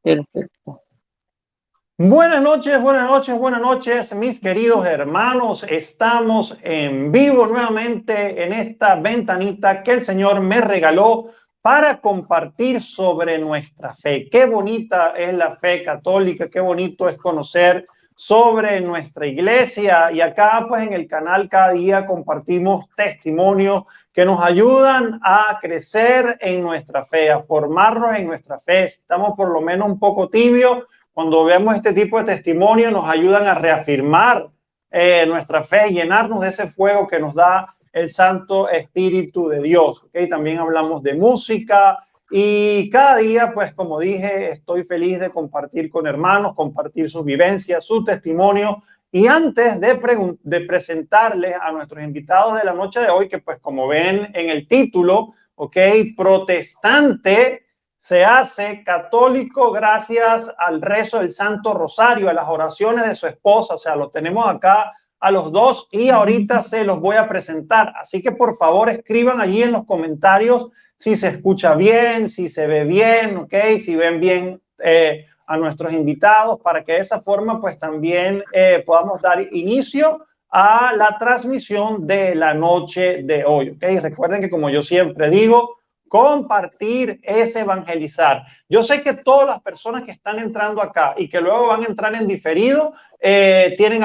Perfecto. Buenas noches, buenas noches, buenas noches, mis queridos hermanos. Estamos en vivo nuevamente en esta ventanita que el Señor me regaló para compartir sobre nuestra fe. Qué bonita es la fe católica, qué bonito es conocer sobre nuestra iglesia. Y acá, pues en el canal cada día compartimos testimonios que nos ayudan a crecer en nuestra fe, a formarnos en nuestra fe. Si estamos por lo menos un poco tibios, cuando vemos este tipo de testimonios, nos ayudan a reafirmar nuestra fe y llenarnos de ese fuego que nos da el Santo Espíritu de Dios. ¿Okay? También hablamos de música y cada día, pues como dije, estoy feliz de compartir con hermanos, compartir sus vivencias, su testimonio. Y antes de presentarles a nuestros invitados de la noche de hoy, que pues como ven en el título, ¿ok? Protestante se hace católico gracias al rezo del Santo Rosario, a las oraciones de su esposa. O sea, lo tenemos acá a los dos y ahorita se los voy a presentar. Así que por favor escriban allí en los comentarios si se escucha bien, si se ve bien, ¿ok? Si ven bien a nuestros invitados, para que de esa forma pues también podamos dar inicio a la transmisión de la noche de hoy, ¿ok? Recuerden que como yo siempre digo, compartir es evangelizar. Yo sé que todas las personas que están entrando acá y que luego van a entrar en diferido, tienen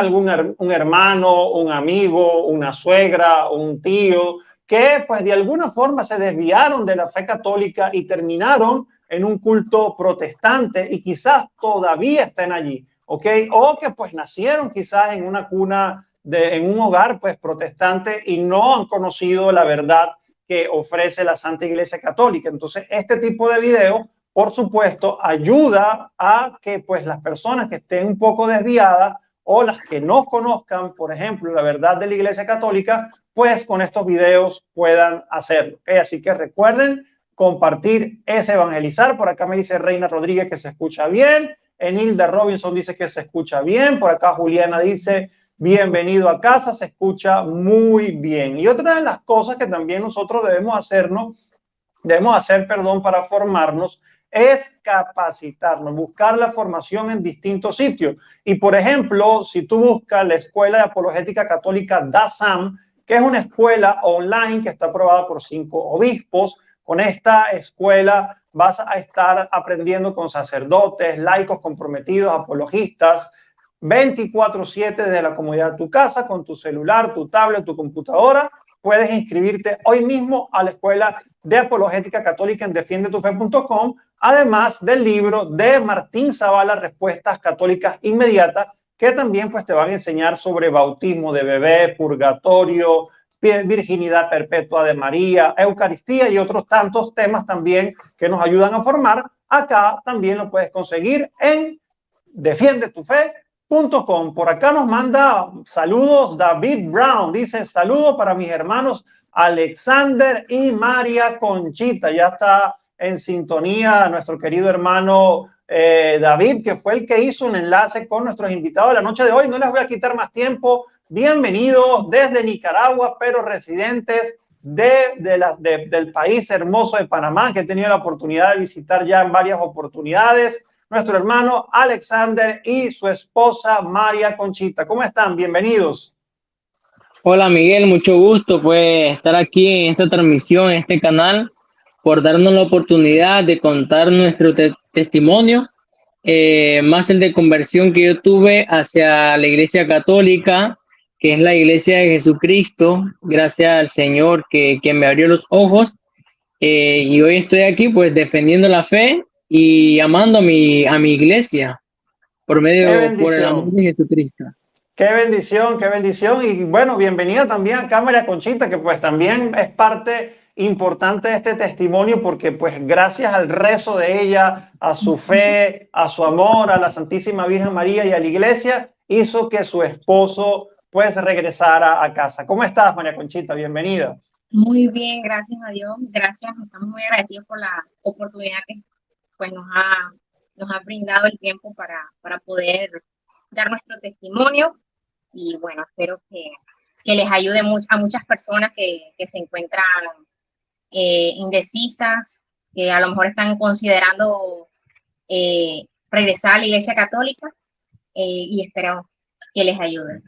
un hermano, un amigo, una suegra, un tío, que pues de alguna forma se desviaron de la fe católica y terminaron en un culto protestante y quizás todavía estén allí, ¿ok? O que pues nacieron quizás en una cuna, en un hogar pues protestante y no han conocido la verdad que ofrece la Santa Iglesia Católica. Entonces, este tipo de video, por supuesto, ayuda a que pues las personas que estén un poco desviadas o las que no conozcan, por ejemplo, la verdad de la Iglesia Católica, pues con estos videos puedan hacerlo. ¿Okay? Así que recuerden, compartir es evangelizar. Por acá me dice Reina Rodríguez que se escucha bien. Enilda Robinson dice que se escucha bien. Por acá Juliana dice bienvenido a casa, se escucha muy bien. Y otra de las cosas que también nosotros debemos hacer para formarnos es capacitarnos, buscar la formación en distintos sitios. Y por ejemplo, si tú buscas la Escuela de Apologética Católica DASAM, que es una escuela online que está aprobada por 5 obispos, con esta escuela vas a estar aprendiendo con sacerdotes, laicos comprometidos, apologistas, 24/7 desde la comodidad de tu casa, con tu celular, tu tablet, tu computadora. Puedes inscribirte hoy mismo a la Escuela de Apologética Católica en defiendetufe.com, además del libro de Martín Zavala, Respuestas Católicas Inmediatas, que también pues te van a enseñar sobre bautismo de bebé, purgatorio, virginidad perpetua de María, Eucaristía y otros tantos temas también que nos ayudan a formar. Acá también lo puedes conseguir en defiendetufe.com. Por acá nos manda saludos David Brown, dice saludos para mis hermanos Alexander y María Conchita. Ya está en sintonía nuestro querido hermano David, que fue el que hizo un enlace con nuestros invitados de la noche de hoy. No les voy a quitar más tiempo. Bienvenidos desde Nicaragua, pero residentes del país hermoso de Panamá, que he tenido la oportunidad de visitar ya en varias oportunidades. Nuestro hermano Alexander y su esposa María Conchita. ¿Cómo están? Bienvenidos. Hola Miguel, mucho gusto pues estar aquí en esta transmisión, en este canal, por darnos la oportunidad de contar nuestro testimonio, más el de conversión que yo tuve hacia la Iglesia Católica, que es la Iglesia de Jesucristo, gracias al Señor que me abrió los ojos, y hoy estoy aquí pues defendiendo la fe y amando a mi iglesia Qué por el amor bendición. de Jesucristo. Qué bendición, qué bendición. Y bueno, bienvenida también a Cámara Conchita, que pues también es parte importante de este testimonio, porque pues gracias al rezo de ella, a su fe, a su amor, a la Santísima Virgen María y a la iglesia, hizo que su esposo pues regresara a casa. ¿Cómo estás, María Conchita? Bienvenida. Muy bien, gracias a Dios. Gracias, estamos muy agradecidos por la oportunidad que pues, nos ha brindado el tiempo para poder dar nuestro testimonio. Y bueno, espero que les ayude a muchas personas que se encuentran indecisas, que a lo mejor están considerando regresar a la Iglesia Católica y espero que les ayude.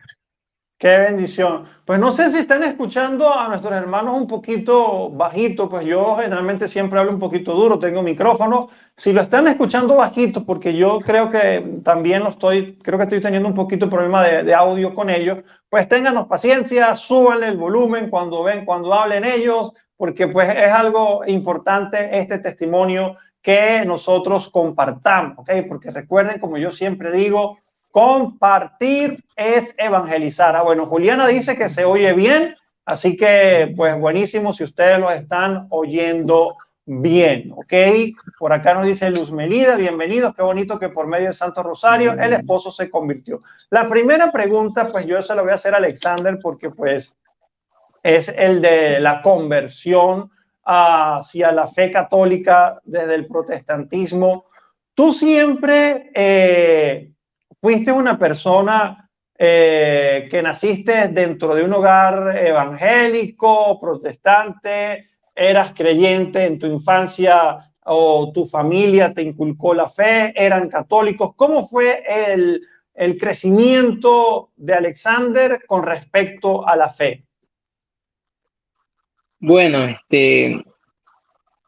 Qué bendición. Pues no sé si están escuchando a nuestros hermanos un poquito bajito, pues yo generalmente siempre hablo un poquito duro, tengo micrófono. Si lo están escuchando bajito, porque yo creo que también creo que estoy teniendo un poquito problema de audio con ellos, pues ténganos paciencia, súbanle el volumen cuando hablen ellos, porque pues es algo importante este testimonio que nosotros compartamos, ¿ok? Porque recuerden, como yo siempre digo, compartir es evangelizar. Bueno, Juliana dice que se oye bien, así que pues buenísimo si ustedes lo están oyendo bien, ¿ok? Por acá nos dice Luz Melida, bienvenidos, qué bonito que por medio del Santo Rosario el esposo se convirtió. La primera pregunta, pues yo se la voy a hacer a Alexander porque pues es el de la conversión hacia la fe católica desde el protestantismo. Tú siempre fuiste una persona que naciste dentro de un hogar evangélico, protestante, eras creyente en tu infancia o tu familia te inculcó la fe, eran católicos. ¿Cómo fue el crecimiento de Alexander con respecto a la fe? Bueno,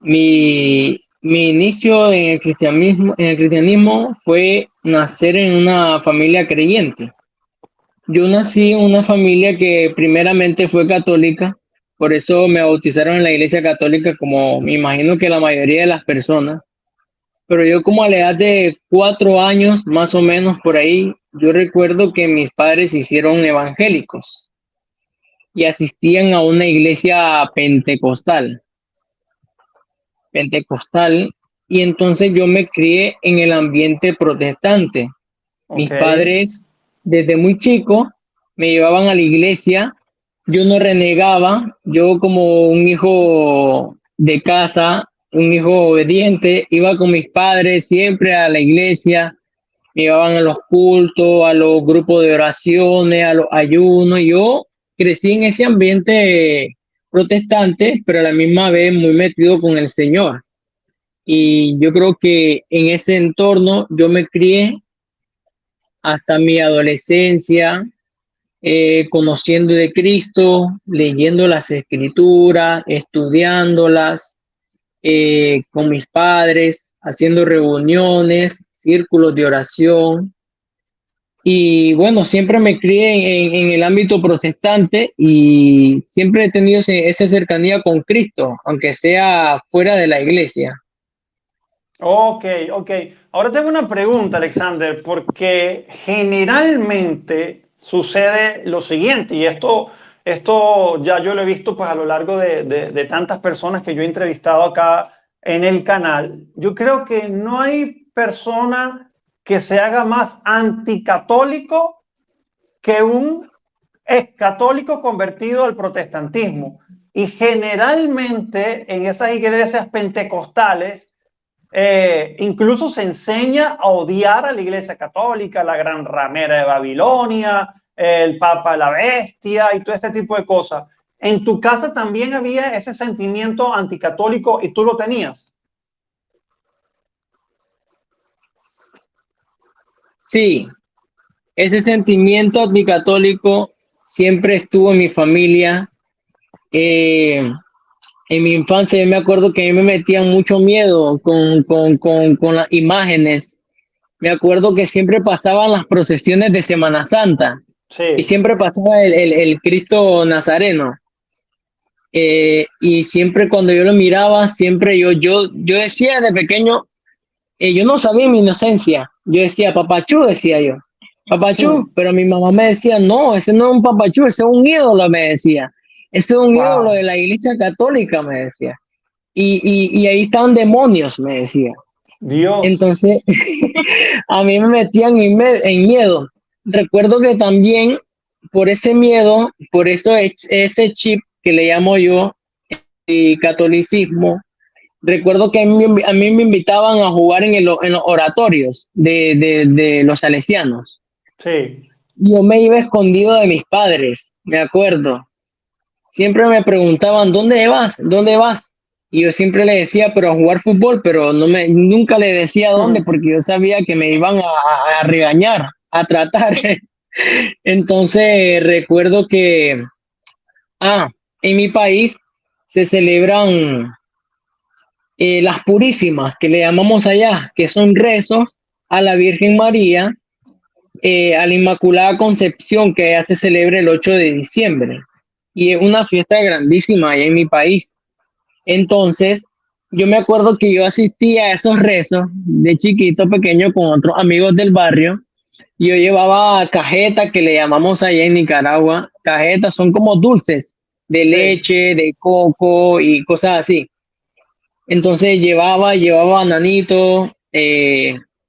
mi inicio en el cristianismo fue nacer en una familia creyente. Yo nací en una familia que primeramente fue católica, por eso me bautizaron en la iglesia católica, como me imagino que la mayoría de las personas. Pero yo como a la edad de 4 años, más o menos por ahí, yo recuerdo que mis padres se hicieron evangélicos y asistían a una iglesia pentecostal, y entonces yo me crié en el ambiente protestante. Mis padres desde muy chico me llevaban a la iglesia, yo no renegaba, yo como un hijo de casa, un hijo obediente, iba con mis padres siempre a la iglesia, me llevaban a los cultos, a los grupos de oraciones, a los ayunos. Yo crecí en ese ambiente protestante, pero a la misma vez muy metido con el Señor. Y yo creo que en ese entorno yo me crié hasta mi adolescencia, conociendo de Cristo, leyendo las escrituras, estudiándolas, con mis padres, haciendo reuniones, círculos de oración. Y bueno, siempre me crié en el ámbito protestante y siempre he tenido esa cercanía con Cristo, aunque sea fuera de la iglesia. Ok. Ahora tengo una pregunta, Alexander, porque generalmente sucede lo siguiente, y esto ya yo lo he visto pues a lo largo de tantas personas que yo he entrevistado acá en el canal. Yo creo que no hay persona que se haga más anticatólico que un excatólico convertido al protestantismo. Y generalmente en esas iglesias pentecostales, incluso se enseña a odiar a la iglesia católica, la gran ramera de Babilonia, el papa la bestia y todo este tipo de cosas. ¿En tu casa también había ese sentimiento anticatólico y tú lo tenías? Sí, ese sentimiento anticatólico siempre estuvo en mi familia. En mi infancia yo me acuerdo que a mí me metían mucho miedo con las imágenes. Me acuerdo que siempre pasaban las procesiones de Semana Santa y Sí. siempre pasaba el Cristo Nazareno. Y siempre cuando yo lo miraba, siempre yo decía de pequeño, yo no sabía mi inocencia. Yo decía, papachú, decía yo, papachú, pero mi mamá me decía, no, ese no es un papachú, ese es un ídolo, me decía. Ese es un ídolo de la iglesia católica, me decía. Y ahí están demonios, me decía. Dios. Entonces, a mí me metían en miedo. Recuerdo que también por ese miedo, por eso ese chip que le llamo yo, catolicismo, recuerdo que a mí me invitaban a jugar en los oratorios de los salesianos. Sí. Yo me iba escondido de mis padres, me acuerdo. Siempre me preguntaban, ¿dónde vas? ¿Dónde vas? Y yo siempre le decía, pero a jugar fútbol, pero nunca le decía dónde, porque yo sabía que me iban a regañar, a tratar. Entonces recuerdo que, en mi país se celebran las purísimas, que le llamamos allá, que son rezos a la Virgen María, a la Inmaculada Concepción, que ya se celebra el 8 de diciembre. Y es una fiesta grandísima allá en mi país. Entonces, yo me acuerdo que yo asistía a esos rezos de chiquito, pequeño, con otros amigos del barrio. Yo llevaba cajetas que le llamamos allá en Nicaragua. Cajetas son como dulces de Sí. leche, de coco y cosas así. Entonces llevaba bananito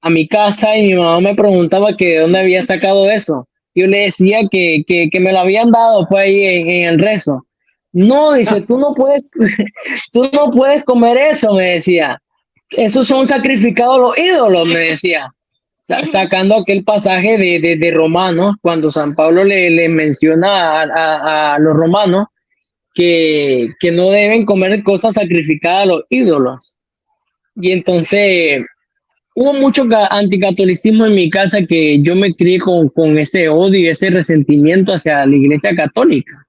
a mi casa y mi mamá me preguntaba que de dónde había sacado eso. Yo le decía que me lo habían dado pues ahí en el rezo. No, dice, tú no puedes comer eso, me decía. Esos son sacrificados los ídolos, me decía. Sacando aquel pasaje de Romanos, cuando San Pablo le menciona a los romanos que no deben comer cosas sacrificadas a los ídolos. Y entonces hubo mucho anticatolicismo en mi casa, que yo me crié con ese odio y ese resentimiento hacia la Iglesia Católica.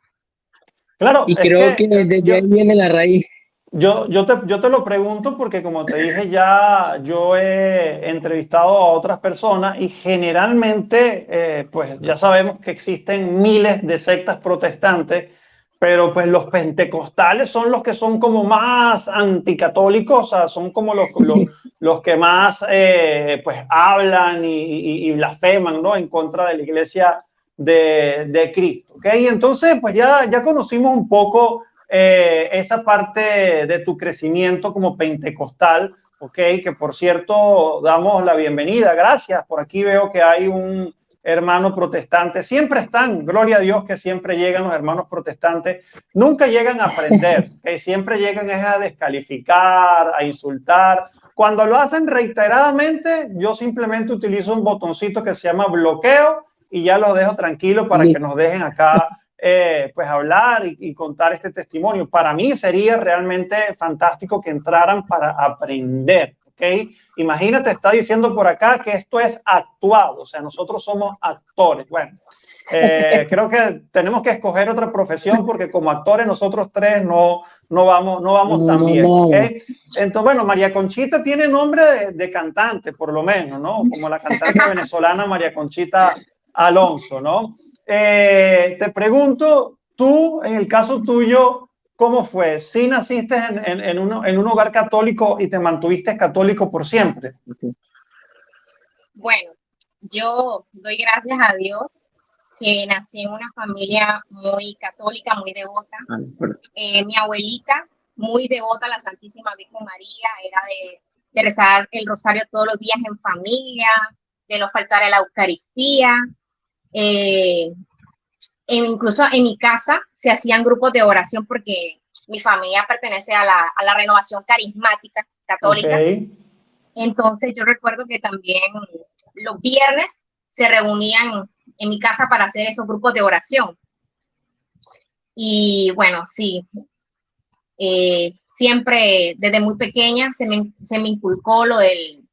Claro, Y es creo que que desde ahí viene la raíz. yo te lo pregunto porque como te dije ya, yo he entrevistado a otras personas y generalmente, pues ya sabemos que existen miles de sectas protestantes, pero pues los pentecostales son los que son como más anticatólicos, o sea, son como los que más pues hablan y blasfeman, ¿no? En contra de la iglesia de Cristo, ¿ok? Y entonces, pues ya conocimos un poco esa parte de tu crecimiento como pentecostal, ok, que por cierto damos la bienvenida, gracias. Por aquí veo que hay un hermano protestante, siempre están, gloria a Dios que siempre llegan los hermanos protestantes, nunca llegan a aprender, que siempre llegan a descalificar, a insultar. Cuando lo hacen reiteradamente, yo simplemente utilizo un botoncito que se llama bloqueo y ya los dejo tranquilos para que nos dejen acá pues hablar y contar este testimonio. Para mí sería realmente fantástico que entraran para aprender, ¿ok? Imagínate, está diciendo por acá que esto es actuado, o sea, nosotros somos actores. Bueno, creo que tenemos que escoger otra profesión porque como actores nosotros tres no vamos tan bien, ¿ok? Entonces, bueno, María Conchita tiene nombre de cantante, por lo menos, ¿no? Como la cantante venezolana María Conchita Alonso, ¿no? Te pregunto, tú, en el caso tuyo, ¿cómo fue? ¿Sí naciste en un hogar católico y te mantuviste católico por siempre? Bueno, yo doy gracias a Dios que nací en una familia muy católica, muy devota. Mi abuelita, muy devota a la Santísima Virgen María, era de rezar el rosario todos los días en familia, de no faltar a la Eucaristía. Incluso en mi casa se hacían grupos de oración porque mi familia pertenece a la renovación carismática católica. Okay. Entonces yo recuerdo que también los viernes se reunían en mi casa para hacer esos grupos de oración. Y bueno, sí, siempre desde muy pequeña se me inculcó lo del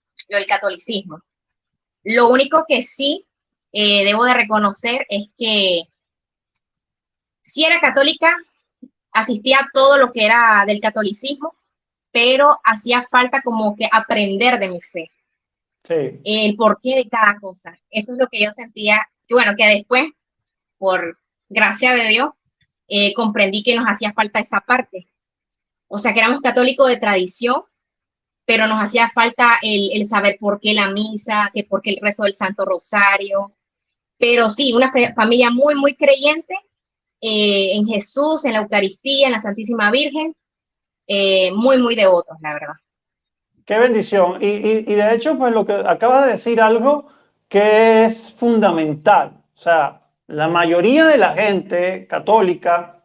catolicismo. Lo único que sí debo de reconocer es que sí era católica, asistía a todo lo que era del catolicismo, pero hacía falta como que aprender de mi fe. Sí. El porqué de cada cosa. Eso es lo que yo sentía, y bueno, que después, por gracia de Dios, comprendí que nos hacía falta esa parte. O sea, que éramos católicos de tradición, pero nos hacía falta el saber por qué la misa, que por qué el rezo del Santo Rosario. Pero sí, una familia muy, muy creyente en Jesús, en la Eucaristía, en la Santísima Virgen, muy, muy devotos, la verdad. Qué bendición. Y de hecho, pues lo que acabas de decir algo que es fundamental. O sea, la mayoría de la gente católica,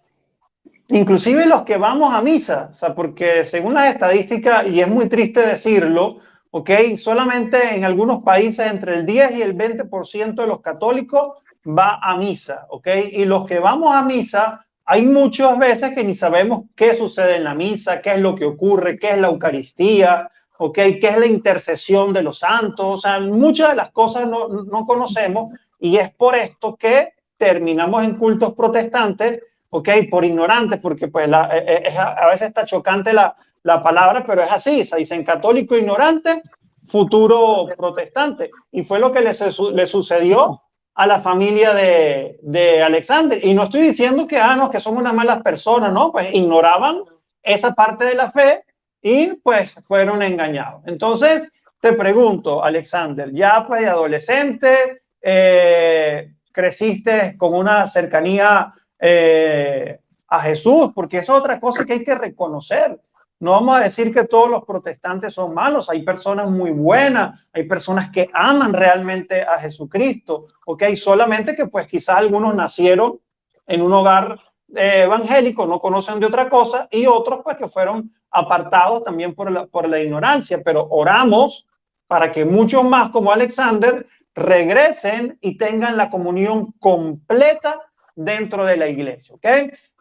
inclusive los que vamos a misa, o sea, porque según las estadísticas, y es muy triste decirlo, ¿ok? Solamente en algunos países entre el 10 y el 20% de los católicos va a misa, ¿ok? Y los que vamos a misa, hay muchas veces que ni sabemos qué sucede en la misa, qué es lo que ocurre, qué es la Eucaristía, ¿okay? ¿Qué es la intercesión de los santos? O sea, muchas de las cosas no conocemos y es por esto que terminamos en cultos protestantes, ¿okay? Por ignorantes, porque pues a veces está chocante la palabra, pero es así, o sea, dicen católico ignorante, futuro protestante. Y fue lo que le sucedió a la familia de Alexander. Y no estoy diciendo que, no, que son unas malas personas, ¿no? Pues ignoraban esa parte de la fe y pues fueron engañados. Entonces, te pregunto, Alexander, ya pues de adolescente, creciste con una cercanía a Jesús, porque es otra cosa que hay que reconocer. No vamos a decir que todos los protestantes son malos, hay personas muy buenas, hay personas que aman realmente a Jesucristo, ¿ok? Solamente que pues quizás algunos nacieron en un hogar evangélico, no conocen de otra cosa, y otros pues que fueron apartados también por la ignorancia, pero oramos para que muchos más como Alexander regresen y tengan la comunión completa dentro de la iglesia, ¿ok?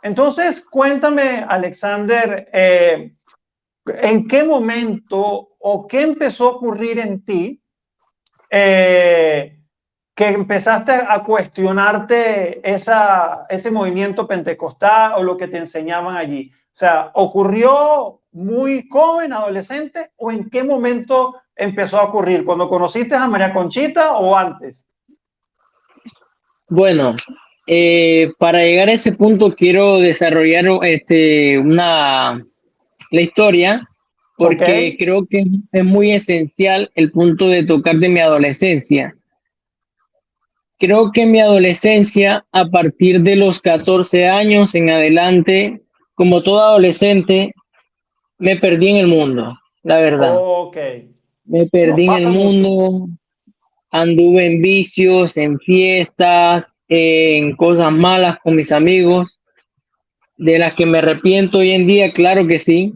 Entonces, cuéntame, Alexander, ¿en qué momento o qué empezó a ocurrir en ti que empezaste a cuestionarte ese movimiento pentecostal o lo que te enseñaban allí? O sea, ¿ocurrió muy joven, adolescente, o en qué momento empezó a ocurrir? ¿Cuando conociste a María Conchita o antes? Bueno, para llegar a ese punto quiero desarrollar la historia, porque creo que es muy esencial el punto de tocar de mi adolescencia. Creo que en mi adolescencia, a partir de los 14 años en adelante, como todo adolescente, me perdí en el mundo, la verdad. Me perdí en el mundo, anduve en vicios, en fiestas, en cosas malas con mis amigos, de las que me arrepiento hoy en día, claro que sí.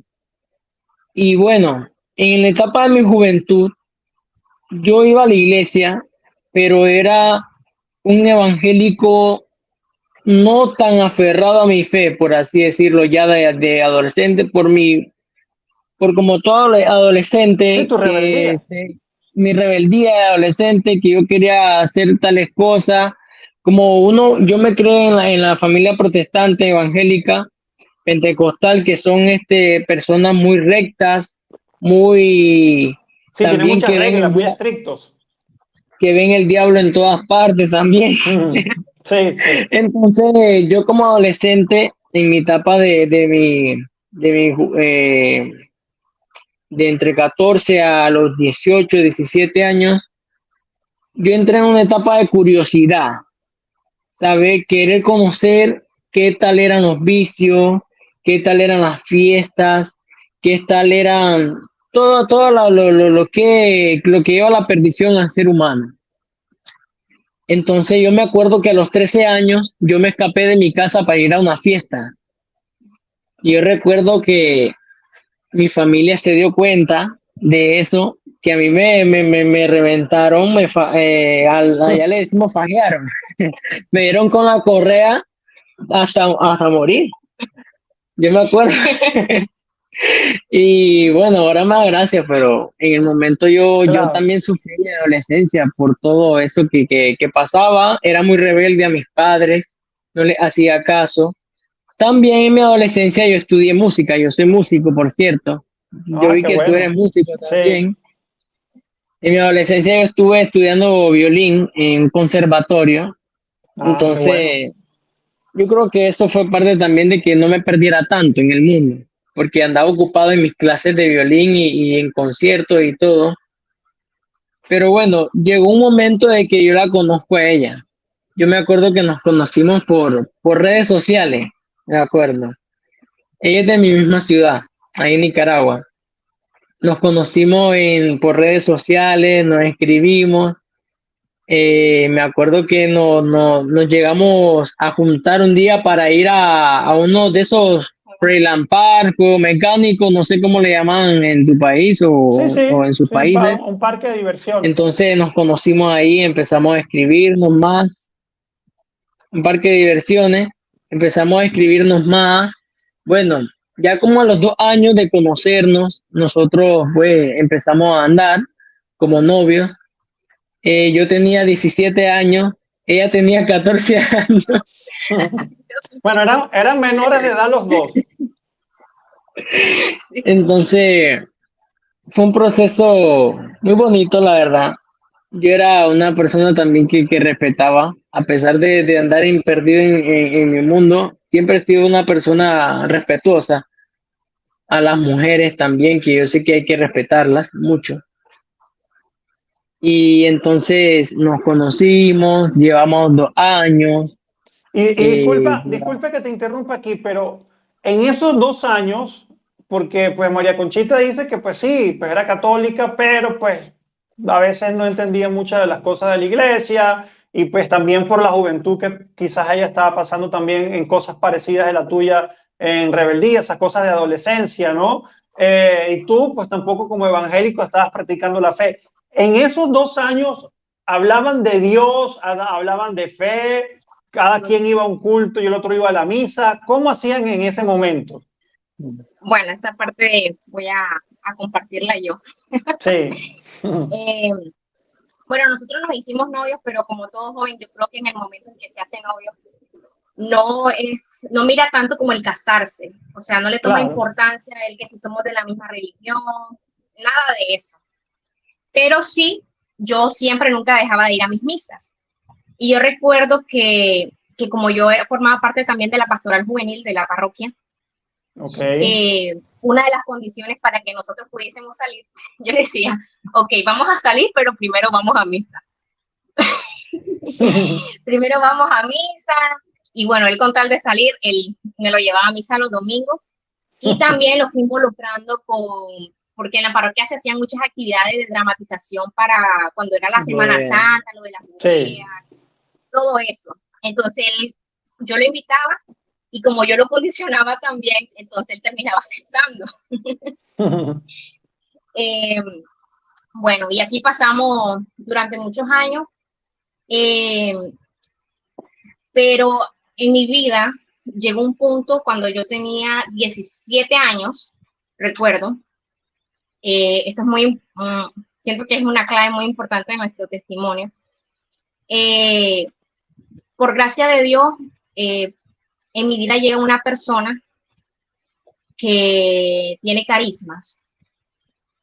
Y bueno, en la etapa de mi juventud, yo iba a la iglesia, pero era un evangélico no tan aferrado a mi fe, por así decirlo, ya de adolescente, por como todo adolescente, sí, tu rebeldía. Mi rebeldía de adolescente, que yo quería hacer tales cosas, yo me creo en la familia protestante, evangélica, pentecostal, que son personas muy rectas, muy... Sí, tienen muchas reglas, muy estrictos. Que ven el diablo en todas partes también. Sí, sí. Entonces, yo como adolescente, en mi etapa de entre 14 a los 18, 17 años, yo entré en una etapa de curiosidad, saber, querer conocer qué tal eran los vicios, qué tal eran las fiestas, qué tal eran todo lo que lleva a la perdición al ser humano. Entonces yo me acuerdo que a los 13 años yo me escapé de mi casa para ir a una fiesta. Y yo recuerdo que mi familia se dio cuenta de eso, que a mí me reventaron, allá le decimos fajearon. Me dieron con la correa hasta morir. Yo me acuerdo. Y bueno, ahora más gracias, pero en el momento yo también sufrí de adolescencia por todo eso que pasaba. Era muy rebelde a mis padres, no les hacía caso. También en mi adolescencia yo estudié música, yo soy músico, por cierto. Yo vi que tú eres músico también. Sí. En mi adolescencia yo estuve estudiando violín en un conservatorio. Entonces, yo creo que eso fue parte también de que no me perdiera tanto en el mundo, porque andaba ocupado en mis clases de violín y en conciertos y todo. Pero bueno, llegó un momento de que yo la conozco a ella. Yo me acuerdo que nos conocimos por redes sociales, me acuerdo. Ella es de mi misma ciudad, ahí en Nicaragua. Nos conocimos por redes sociales, nos escribimos. Me acuerdo que nos llegamos a juntar un día para ir a uno de esos Freeland Park o mecánicos, no sé cómo le llaman en tu país o en sus países. Un parque de diversión. Entonces nos conocimos ahí, empezamos a escribirnos más. Un parque de diversiones, empezamos a escribirnos más. Bueno, ya como a los 2 años de conocernos, nosotros pues empezamos a andar como novios. Yo tenía 17 años, ella tenía 14 años. Bueno, eran menores de edad los dos. Entonces, fue un proceso muy bonito, la verdad. Yo era una persona también que respetaba, a pesar de andar perdido en mi mundo, siempre he sido una persona respetuosa a las mujeres también, que yo sé que hay que respetarlas mucho. Y entonces nos conocimos, llevamos 2 años. Y eh, disculpa que te interrumpa aquí, pero en esos 2 años, porque pues María Conchita dice que pues sí, pues era católica, pero pues a veces no entendía muchas de las cosas de la iglesia y pues también por la juventud que quizás ella estaba pasando también en cosas parecidas de la tuya en rebeldía, esas cosas de adolescencia, ¿no? Y tú pues tampoco como evangélico estabas practicando la fe. En esos 2 años hablaban de Dios, hablaban de fe, cada quien iba a un culto y el otro iba a la misa. ¿Cómo hacían en ese momento? Bueno, esa parte voy a compartirla yo. Sí. Eh, bueno, nosotros nos hicimos novios, pero como todo joven, yo creo que en el momento en que se hace novio, no mira tanto como el casarse, o sea, no le toma Claro. importancia el que si somos de la misma religión, nada de eso. Pero sí, yo siempre nunca dejaba de ir a mis misas. Y yo recuerdo que como yo formaba parte también de la pastoral juvenil de la parroquia, una de las condiciones para que nosotros pudiésemos salir, yo le decía, ok, vamos a salir, pero primero vamos a misa. Primero vamos a misa, y bueno, él con tal de salir, él me lo llevaba a misa los domingos, y también lo fui involucrando porque en la parroquia se hacían muchas actividades de dramatización para cuando era la Semana Santa, lo de la judía, todo eso. Entonces yo lo invitaba, y como yo lo condicionaba también, entonces él terminaba aceptando. Bueno, y así pasamos durante muchos años, pero en mi vida llegó un punto cuando yo tenía 17 años, recuerdo, esto es siento que es una clave muy importante en nuestro testimonio. Por gracia de Dios, en mi vida llega una persona que tiene carismas.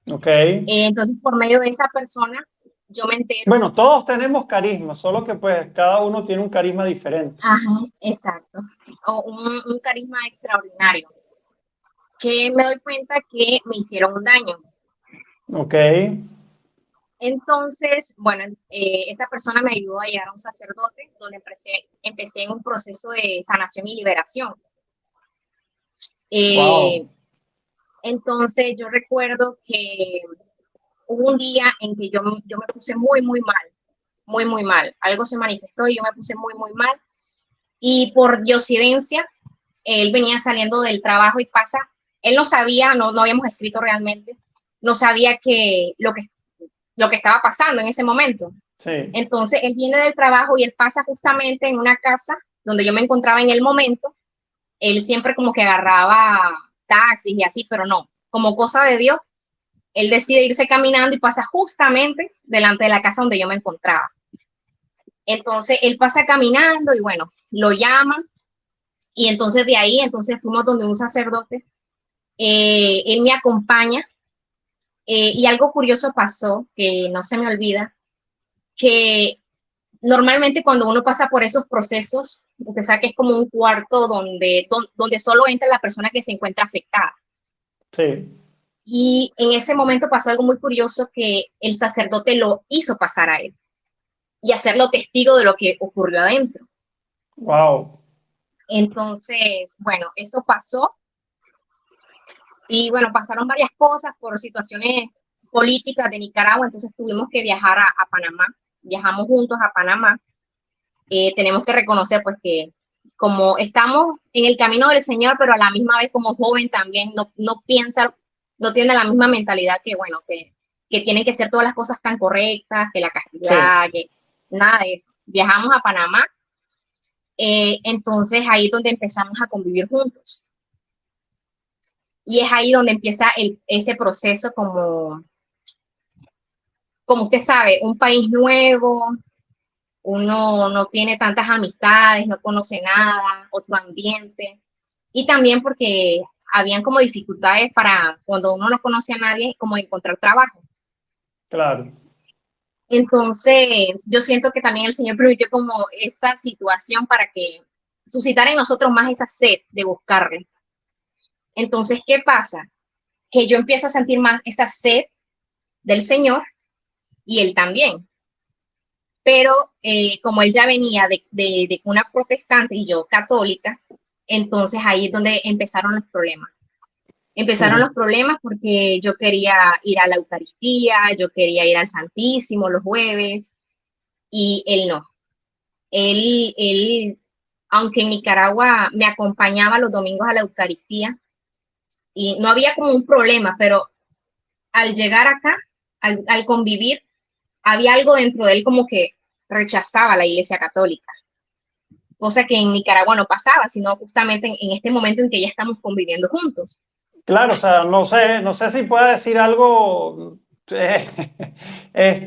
Entonces, por medio de esa persona, yo me entero. Bueno, todos tenemos carisma, solo que pues cada uno tiene un carisma diferente. Ajá, exacto. O un carisma extraordinario. Que me doy cuenta que me hicieron un daño. Entonces, bueno, esa persona me ayudó a llegar a un sacerdote donde empecé en un proceso de sanación y liberación. Wow. Entonces, yo recuerdo que hubo un día en que yo me puse muy, muy mal, muy, muy mal. Algo se manifestó y yo me puse muy, muy mal. Y por diosidencia, él venía saliendo del trabajo y pasa, él no sabía, no habíamos escrito realmente, no sabía lo que estaba pasando en ese momento. Sí. Entonces, él viene del trabajo y él pasa justamente en una casa donde yo me encontraba en el momento. Él siempre como que agarraba taxis y así, pero no, como cosa de Dios, él decide irse caminando y pasa justamente delante de la casa donde yo me encontraba. Entonces, él pasa caminando y bueno, lo llaman, y entonces de ahí, fuimos donde un sacerdote, él me acompaña, y algo curioso pasó, que no se me olvida, que normalmente cuando uno pasa por esos procesos, usted sabe que es como un cuarto donde solo entra la persona que se encuentra afectada. Sí. Y en ese momento pasó algo muy curioso, que el sacerdote lo hizo pasar a él y hacerlo testigo de lo que ocurrió adentro. Wow. Entonces, bueno, eso pasó. Y bueno, pasaron varias cosas por situaciones políticas de Nicaragua, entonces tuvimos que viajar a Panamá. Viajamos juntos a Panamá. Tenemos que reconocer pues que como estamos en el camino del Señor, pero a la misma vez como joven también no piensa, no tiene la misma mentalidad que bueno, que tienen que ser todas las cosas tan correctas, que la castidad, sí, que nada de eso. Viajamos a Panamá. Entonces ahí es donde empezamos a convivir juntos. Y es ahí donde empieza ese proceso como usted sabe, un país nuevo, uno no tiene tantas amistades, no conoce nada, otro ambiente. Y también porque habían como dificultades para cuando uno no conoce a nadie, como encontrar trabajo. Claro. Entonces, yo siento que también el Señor permitió como esa situación para que suscitara en nosotros más esa sed de buscarle. Entonces, ¿qué pasa? Que yo empiezo a sentir más esa sed del Señor y Él también. Pero como Él ya venía de una protestante y yo católica, entonces ahí es donde empezaron los problemas. Empezaron los problemas porque yo quería ir a la Eucaristía, yo quería ir al Santísimo los jueves y él no. Él, aunque en Nicaragua me acompañaba los domingos a la Eucaristía y no había como un problema, pero al llegar acá, al convivir, había algo dentro de él como que rechazaba la Iglesia Católica. Cosa que en Nicaragua no pasaba, sino justamente en este momento en que ya estamos conviviendo juntos. Claro, o sea, no sé si pueda decir algo, pues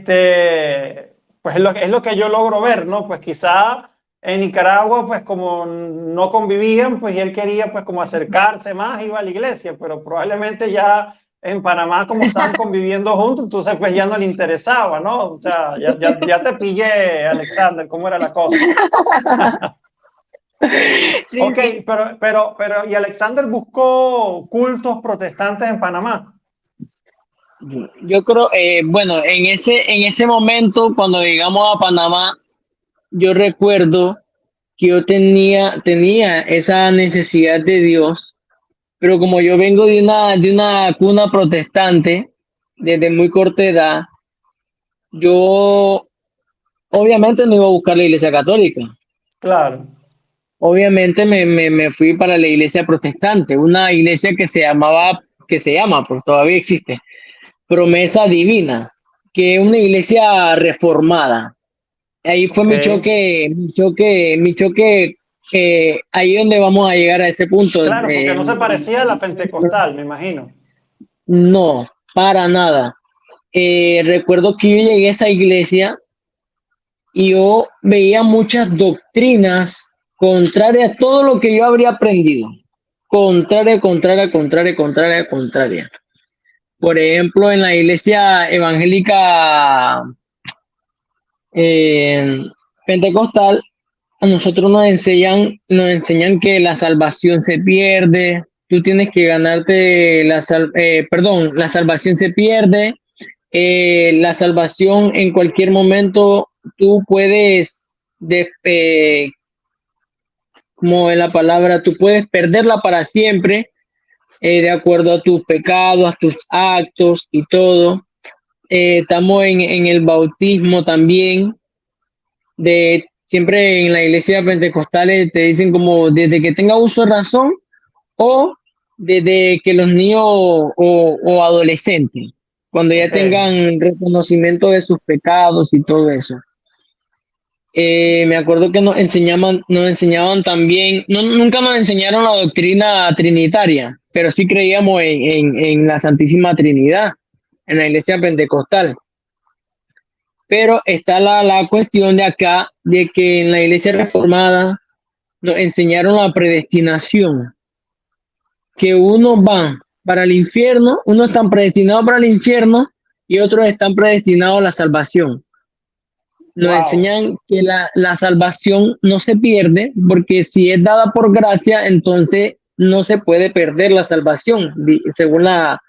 es lo que yo logro ver, ¿no? Pues quizá en Nicaragua, pues como no convivían, pues y él quería pues como acercarse más, iba a la iglesia, pero probablemente ya en Panamá como estaban conviviendo juntos, entonces pues ya no le interesaba, ¿no? O sea, ya te pillé, Alexander, cómo era la cosa. Sí, Ok, sí. pero, ¿y Alexander buscó cultos protestantes en Panamá? Yo creo, bueno, en ese momento, cuando llegamos a Panamá, yo recuerdo que yo tenía esa necesidad de Dios, pero como yo vengo de una cuna protestante desde muy corta edad, yo obviamente no iba a buscar la iglesia católica. Claro. Obviamente me fui para la iglesia protestante, una iglesia que se llama, pues todavía existe, Promesa Divina, que es una iglesia reformada. Ahí fue Ok. mi choque, ahí donde vamos a llegar a ese punto. Claro, porque no se parecía a la pentecostal, me imagino. No, para nada. Recuerdo que yo llegué a esa iglesia y yo veía muchas doctrinas contrarias a todo lo que yo habría aprendido. Contraria. Por ejemplo, en la iglesia evangélica eh, pentecostal, a nosotros nos enseñan que la salvación se pierde, tú tienes que ganarte la salvación se pierde, la salvación en cualquier momento tú puedes, como en la palabra, tú puedes perderla para siempre, de acuerdo a tus pecados, a tus actos y todo. Estamos en el bautismo también, siempre en la iglesia pentecostal te dicen como desde que tenga uso de razón o desde que los niños o adolescentes, cuando ya Ok. tengan reconocimiento de sus pecados y todo eso. Me acuerdo que nos enseñaban también, nunca nos enseñaron la doctrina trinitaria, pero sí creíamos en la Santísima Trinidad, en la iglesia pentecostal. Pero está la cuestión de acá, de que en la iglesia reformada nos enseñaron la predestinación, que unos van para el infierno, unos están predestinados para el infierno y otros están predestinados a la salvación. Nos Wow. enseñan que la salvación no se pierde, porque si es dada por gracia, entonces no se puede perder la salvación, según la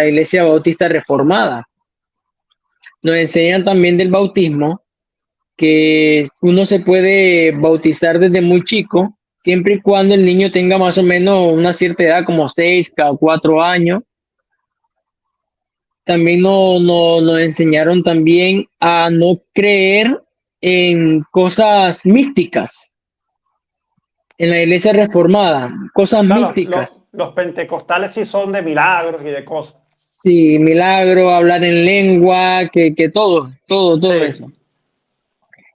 iglesia bautista reformada. Nos enseñan también del bautismo, que uno se puede bautizar desde muy chico, siempre y cuando el niño tenga más o menos una cierta edad, como 6 o 4 años. También nos enseñaron también a no creer en cosas místicas, en la iglesia reformada, cosas Claro, místicas. los pentecostales sí son de milagros y de cosas. Sí, milagro, hablar en lengua, que todo Sí. eso.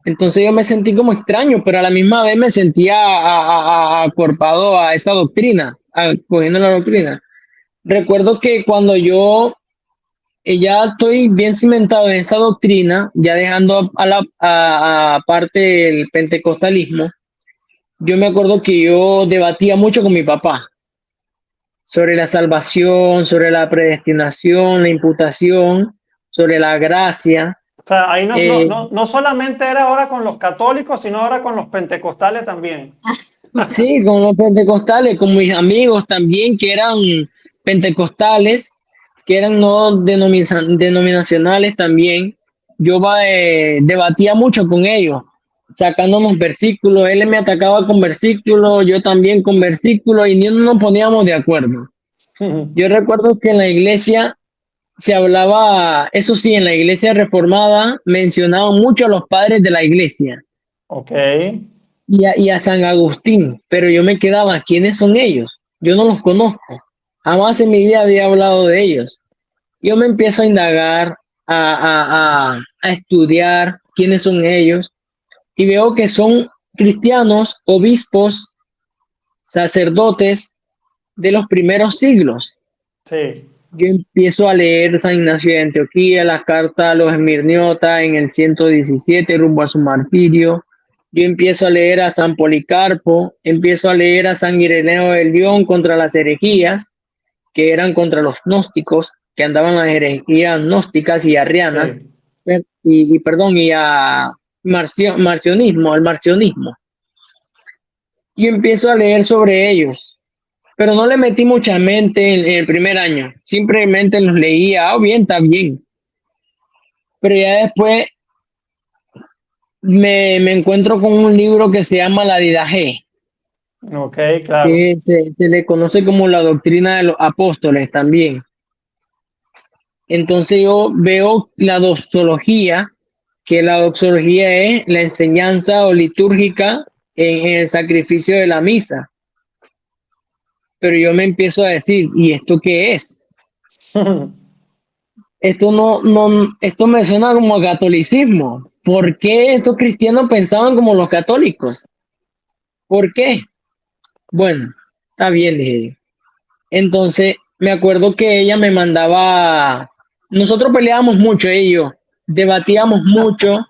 Entonces yo me sentí como extraño, pero a la misma vez me sentía acuerpado a esa doctrina, cogiendo la doctrina. Recuerdo que cuando yo ya estoy bien cimentado en esa doctrina, ya dejando aparte el pentecostalismo, yo me acuerdo que yo debatía mucho con mi papá sobre la salvación, sobre la predestinación, la imputación, sobre la gracia. O sea, ahí Eh, no solamente era ahora con los católicos, sino ahora con los pentecostales también. sí, con los pentecostales, con mis amigos también que eran pentecostales, que eran no denominacionales también. Yo debatía mucho con ellos, sacándonos versículos. Él me atacaba con versículos, yo también con versículos, y ni uno nos poníamos de acuerdo. Yo recuerdo que en la iglesia se hablaba, eso sí, en la iglesia reformada mencionaban mucho a los padres de la iglesia Ok. y a San Agustín, pero yo me quedaba, ¿quiénes son ellos? Yo no los conozco. Jamás en mi vida había hablado de ellos. Yo me empiezo a indagar, a estudiar quiénes son ellos y veo que son cristianos, obispos, sacerdotes de los primeros siglos. Sí. Yo empiezo a leer San Ignacio de Antioquía, la carta a los Esmirniotas en el 117 rumbo a su martirio. Yo empiezo a leer a San Policarpo, empiezo a leer a San Ireneo de León contra las herejías, que eran contra los gnósticos, que andaban las herejías gnósticas y arrianas, Sí. y a marcionismo, al marcionismo. Y empiezo a leer sobre ellos, pero no le metí mucha mente en el primer año. Simplemente los leía, bien, está bien. Pero ya después me encuentro con un libro que se llama La Didaje, Ok, claro. que se le conoce como la doctrina de los apóstoles también. Entonces yo veo la doxología, que la doxología es la enseñanza o litúrgica en el sacrificio de la misa. Pero yo me empiezo a decir, ¿y esto qué es? Esto me suena como a catolicismo. ¿Por qué estos cristianos pensaban como los católicos? ¿Por qué? Bueno, está bien, dije yo. Entonces, me acuerdo que ella me mandaba, nosotros peleábamos mucho, ellos, debatíamos mucho,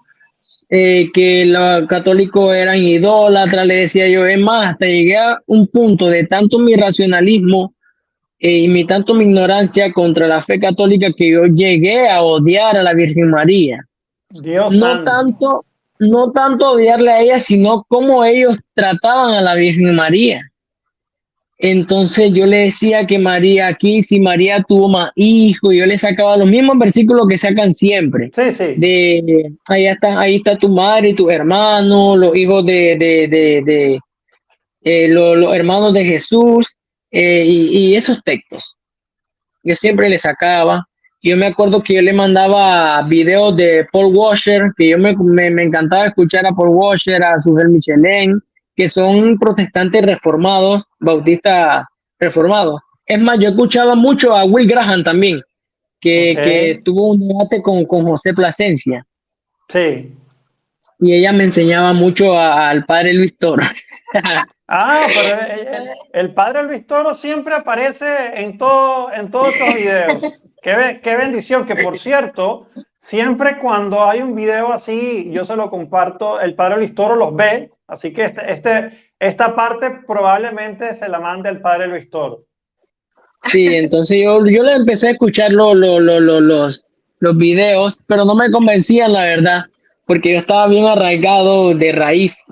que los católicos eran idólatras, le decía yo, es más, hasta llegué a un punto de tanto mi racionalismo y tanto mi ignorancia contra la fe católica que yo llegué a odiar a la Virgen María. Dios No santo. tanto, no tanto odiarle a ella, sino cómo ellos trataban a la Virgen María. Entonces yo le decía que María aquí, si María tuvo más hijos, yo le sacaba los mismos versículos que sacan siempre. Sí, sí. De ahí está tu madre y tu hermano, los hijos los hermanos de Jesús, y esos textos. Yo siempre le sacaba. Yo me acuerdo que yo le mandaba videos de Paul Washer, que yo me encantaba escuchar a Paul Washer, a Sujel Michelén, que son protestantes reformados, bautistas reformados. Es más, yo escuchaba mucho a Will Graham también, Ok. que tuvo un debate con José Plasencia, Sí. y ella me enseñaba mucho al padre Luis Toro. Ah, pero el padre Luis Toro siempre aparece en todos estos videos. Qué bendición, que por cierto, siempre cuando hay un video así, yo se lo comparto, el padre Luis Toro los ve, así que esta parte probablemente se la mande el padre Luis Toro. Sí, entonces yo le empecé a escuchar los videos, pero no me convencían, la verdad, porque yo estaba bien arraigado de raíz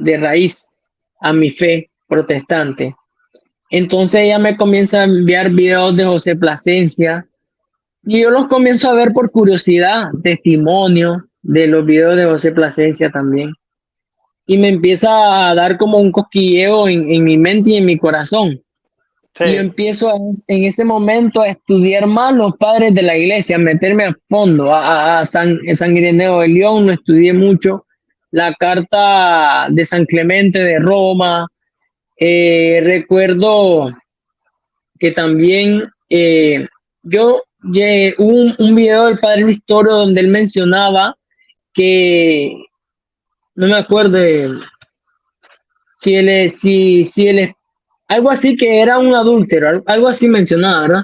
a mi fe protestante. Entonces ella me comienza a enviar videos de José Plasencia y yo los comienzo a ver por curiosidad, testimonio de los videos de José Plasencia también. Y me empieza a dar como un cosquilleo en mi mente y en mi corazón. Y yo Sí. empiezo en ese momento a estudiar más los padres de la iglesia, a meterme a fondo. A San Ireneo de León lo estudié mucho, la carta de San Clemente de Roma. Recuerdo que también hubo un video del padre Victorio donde él mencionaba que no me acuerdo si él es, algo así que era un adúltero, algo así mencionaba, ¿verdad?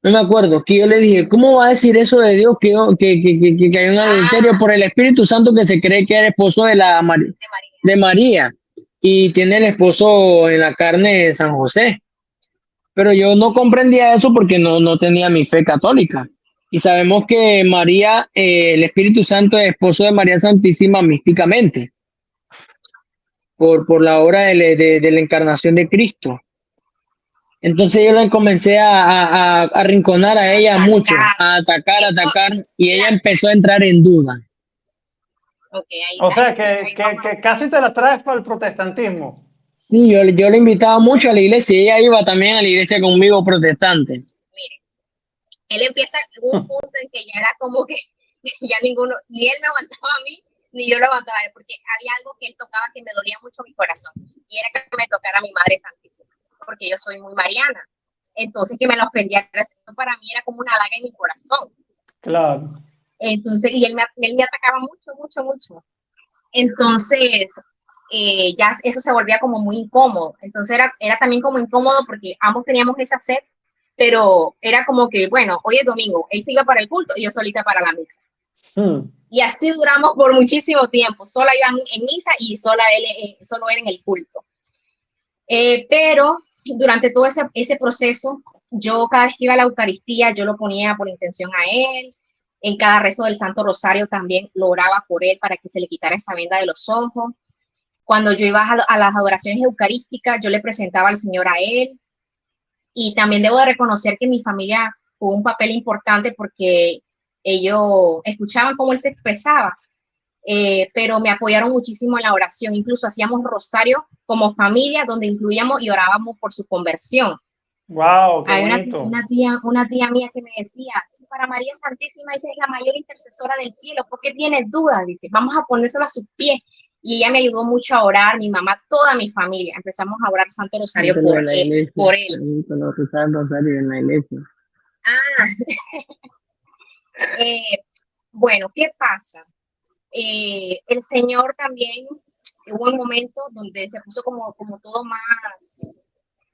No me acuerdo, que yo le dije, ¿cómo va a decir eso de Dios que hay un adulterio por el Espíritu Santo que se cree que era esposo de María y tiene el esposo en la carne de San José? Pero yo no comprendía eso porque no tenía mi fe católica. Y sabemos que María, el Espíritu Santo es esposo de María Santísima místicamente, por la obra de la encarnación de Cristo. Entonces yo la comencé a arrinconar a ella mucho, a atacar, y ella empezó a entrar en duda. Okay, O sea, que casi te la traes para el protestantismo. Sí, yo le invitaba mucho a la iglesia y ella iba también a la iglesia conmigo protestante. Mire, él empieza en un punto en que ya era como que ya ninguno, ni él me aguantaba a mí, ni yo lo aguantaba a él, porque había algo que él tocaba que me dolía mucho mi corazón, y era que me tocara a mi Madre Santísima, porque yo soy muy mariana. Entonces, que me lo ofendiera, para mí era como una daga en mi corazón. Claro. Entonces, y él me atacaba mucho. Entonces, ya eso se volvía como muy incómodo. Entonces, era también como incómodo porque ambos teníamos esa sed, pero era como que, bueno, hoy es domingo, él sigue para el culto y yo solita para la misa. Y así duramos por muchísimo tiempo. Sola iba en misa y solo él en el culto. Pero durante todo ese proceso, yo cada vez que iba a la Eucaristía, yo lo ponía por intención a él. En cada rezo del Santo Rosario también lo oraba por él para que se le quitara esa venda de los ojos. Cuando yo iba a las adoraciones eucarísticas, yo le presentaba al Señor a él. Y también debo de reconocer que mi familia jugó un papel importante porque ellos escuchaban cómo él se expresaba, pero me apoyaron muchísimo en la oración. Incluso hacíamos rosario como familia, donde incluíamos y orábamos por su conversión. Wow, qué Hay bonito. una tía mía que me decía, sí, para María Santísima, esa es la mayor intercesora del cielo, ¿por qué tienes dudas? Dice, vamos a ponérselo a sus pies. Y ella me ayudó mucho a orar, mi mamá, toda mi familia. Empezamos a orar Santo Rosario por él. Cuando rezaba el rosario en la iglesia. Bueno, ¿qué pasa? El Señor también, hubo un momento donde se puso como todo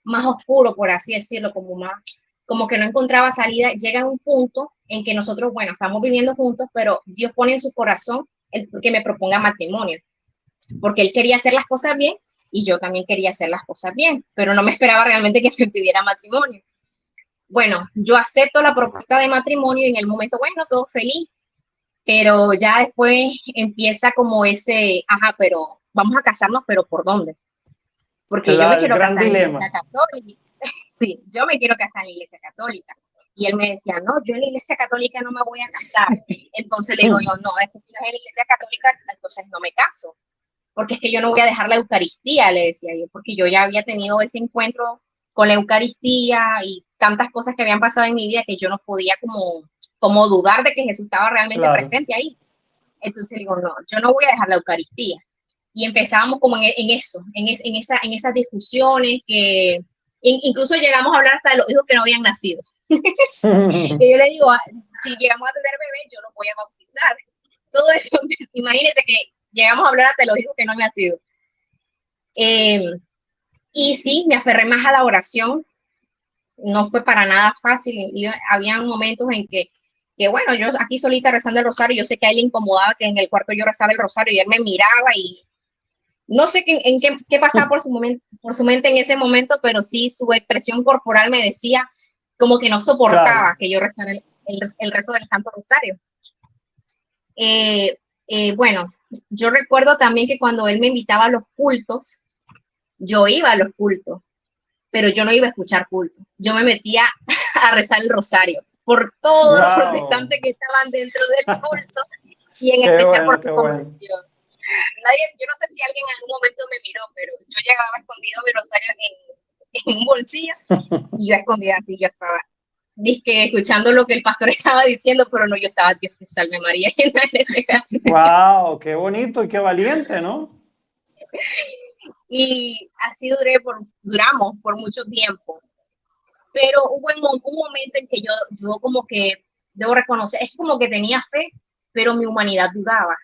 más oscuro, por así decirlo, como que no encontraba salida. Llega un punto en que nosotros, bueno, estamos viviendo juntos, pero Dios pone en su corazón que me proponga matrimonio, porque él quería hacer las cosas bien y yo también quería hacer las cosas bien, pero no me esperaba realmente que me pidiera matrimonio. Bueno, yo acepto la propuesta de matrimonio y en el momento, bueno, todo feliz, pero ya después empieza como ajá, pero vamos a casarnos, pero ¿por dónde? Porque yo me quiero casar en la iglesia católica. Sí, yo me quiero casar en la iglesia católica. Y él me decía, no, yo en la iglesia católica no me voy a casar. Entonces le digo yo, no, es que si no es en la iglesia católica, entonces no me caso. Porque es que yo no voy a dejar la Eucaristía, le decía yo, porque yo ya había tenido ese encuentro con la Eucaristía y tantas cosas que habían pasado en mi vida que yo no podía como dudar de que Jesús estaba realmente presente ahí. Entonces digo, no, yo no voy a dejar la Eucaristía. Y empezábamos como en esas discusiones que incluso llegamos a hablar hasta de los hijos que no habían nacido. Que yo le digo, si llegamos a tener bebés, yo los voy a bautizar. Todo eso, imagínense que llegamos a hablar hasta de los hijos que no han nacido. Y sí, me aferré más a la oración. No fue para nada fácil. Y había momentos en que bueno, yo aquí solita rezando el rosario, yo sé que a él le incomodaba que en el cuarto yo rezaba el rosario y él me miraba y no sé qué pasaba por su mente en ese momento, pero sí su expresión corporal me decía como que no soportaba que yo rezara el rezo del Santo Rosario. Bueno, yo recuerdo también que cuando él me invitaba a los cultos, yo iba a los cultos, pero yo no iba a escuchar cultos. Yo me metía a rezar el rosario por todos los protestantes que estaban dentro del culto y en especial por su conversión. Yo no sé si alguien en algún momento me miró, pero yo llegaba escondido mi rosario en un bolsillo y yo escondida así, yo estaba escuchando lo que el pastor estaba diciendo, pero no, yo estaba, Dios te salve María. Wow, qué bonito y qué valiente, ¿no? Y así duramos por mucho tiempo. Pero hubo un momento en que yo como que, debo reconocer, es como que tenía fe, pero mi humanidad dudaba.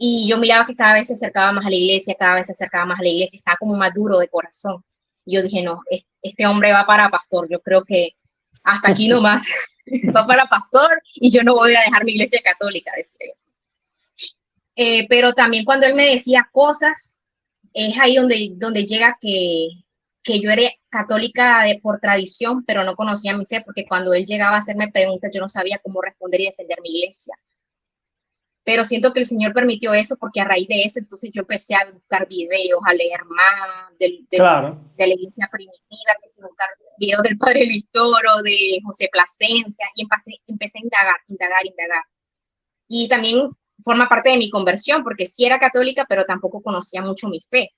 Y yo miraba que cada vez se acercaba más a la iglesia, cada vez se acercaba más a la iglesia, estaba como más duro de corazón. Y yo dije, no, este hombre va para pastor, yo creo que hasta aquí nomás va para pastor y yo no voy a dejar mi iglesia católica, decía eso. Pero también cuando él me decía cosas, es ahí donde llega que yo era católica por tradición, pero no conocía mi fe, porque cuando él llegaba a hacerme preguntas, yo no sabía cómo responder y defender mi iglesia. Pero siento que el Señor permitió eso porque a raíz de eso, entonces yo empecé a buscar videos, a leer más Claro. de la iglesia primitiva, que se buscar videos del Padre Luis Toro, de José Plasencia, y empecé a indagar. Y también forma parte de mi conversión, porque sí era católica, pero tampoco conocía mucho mi fe.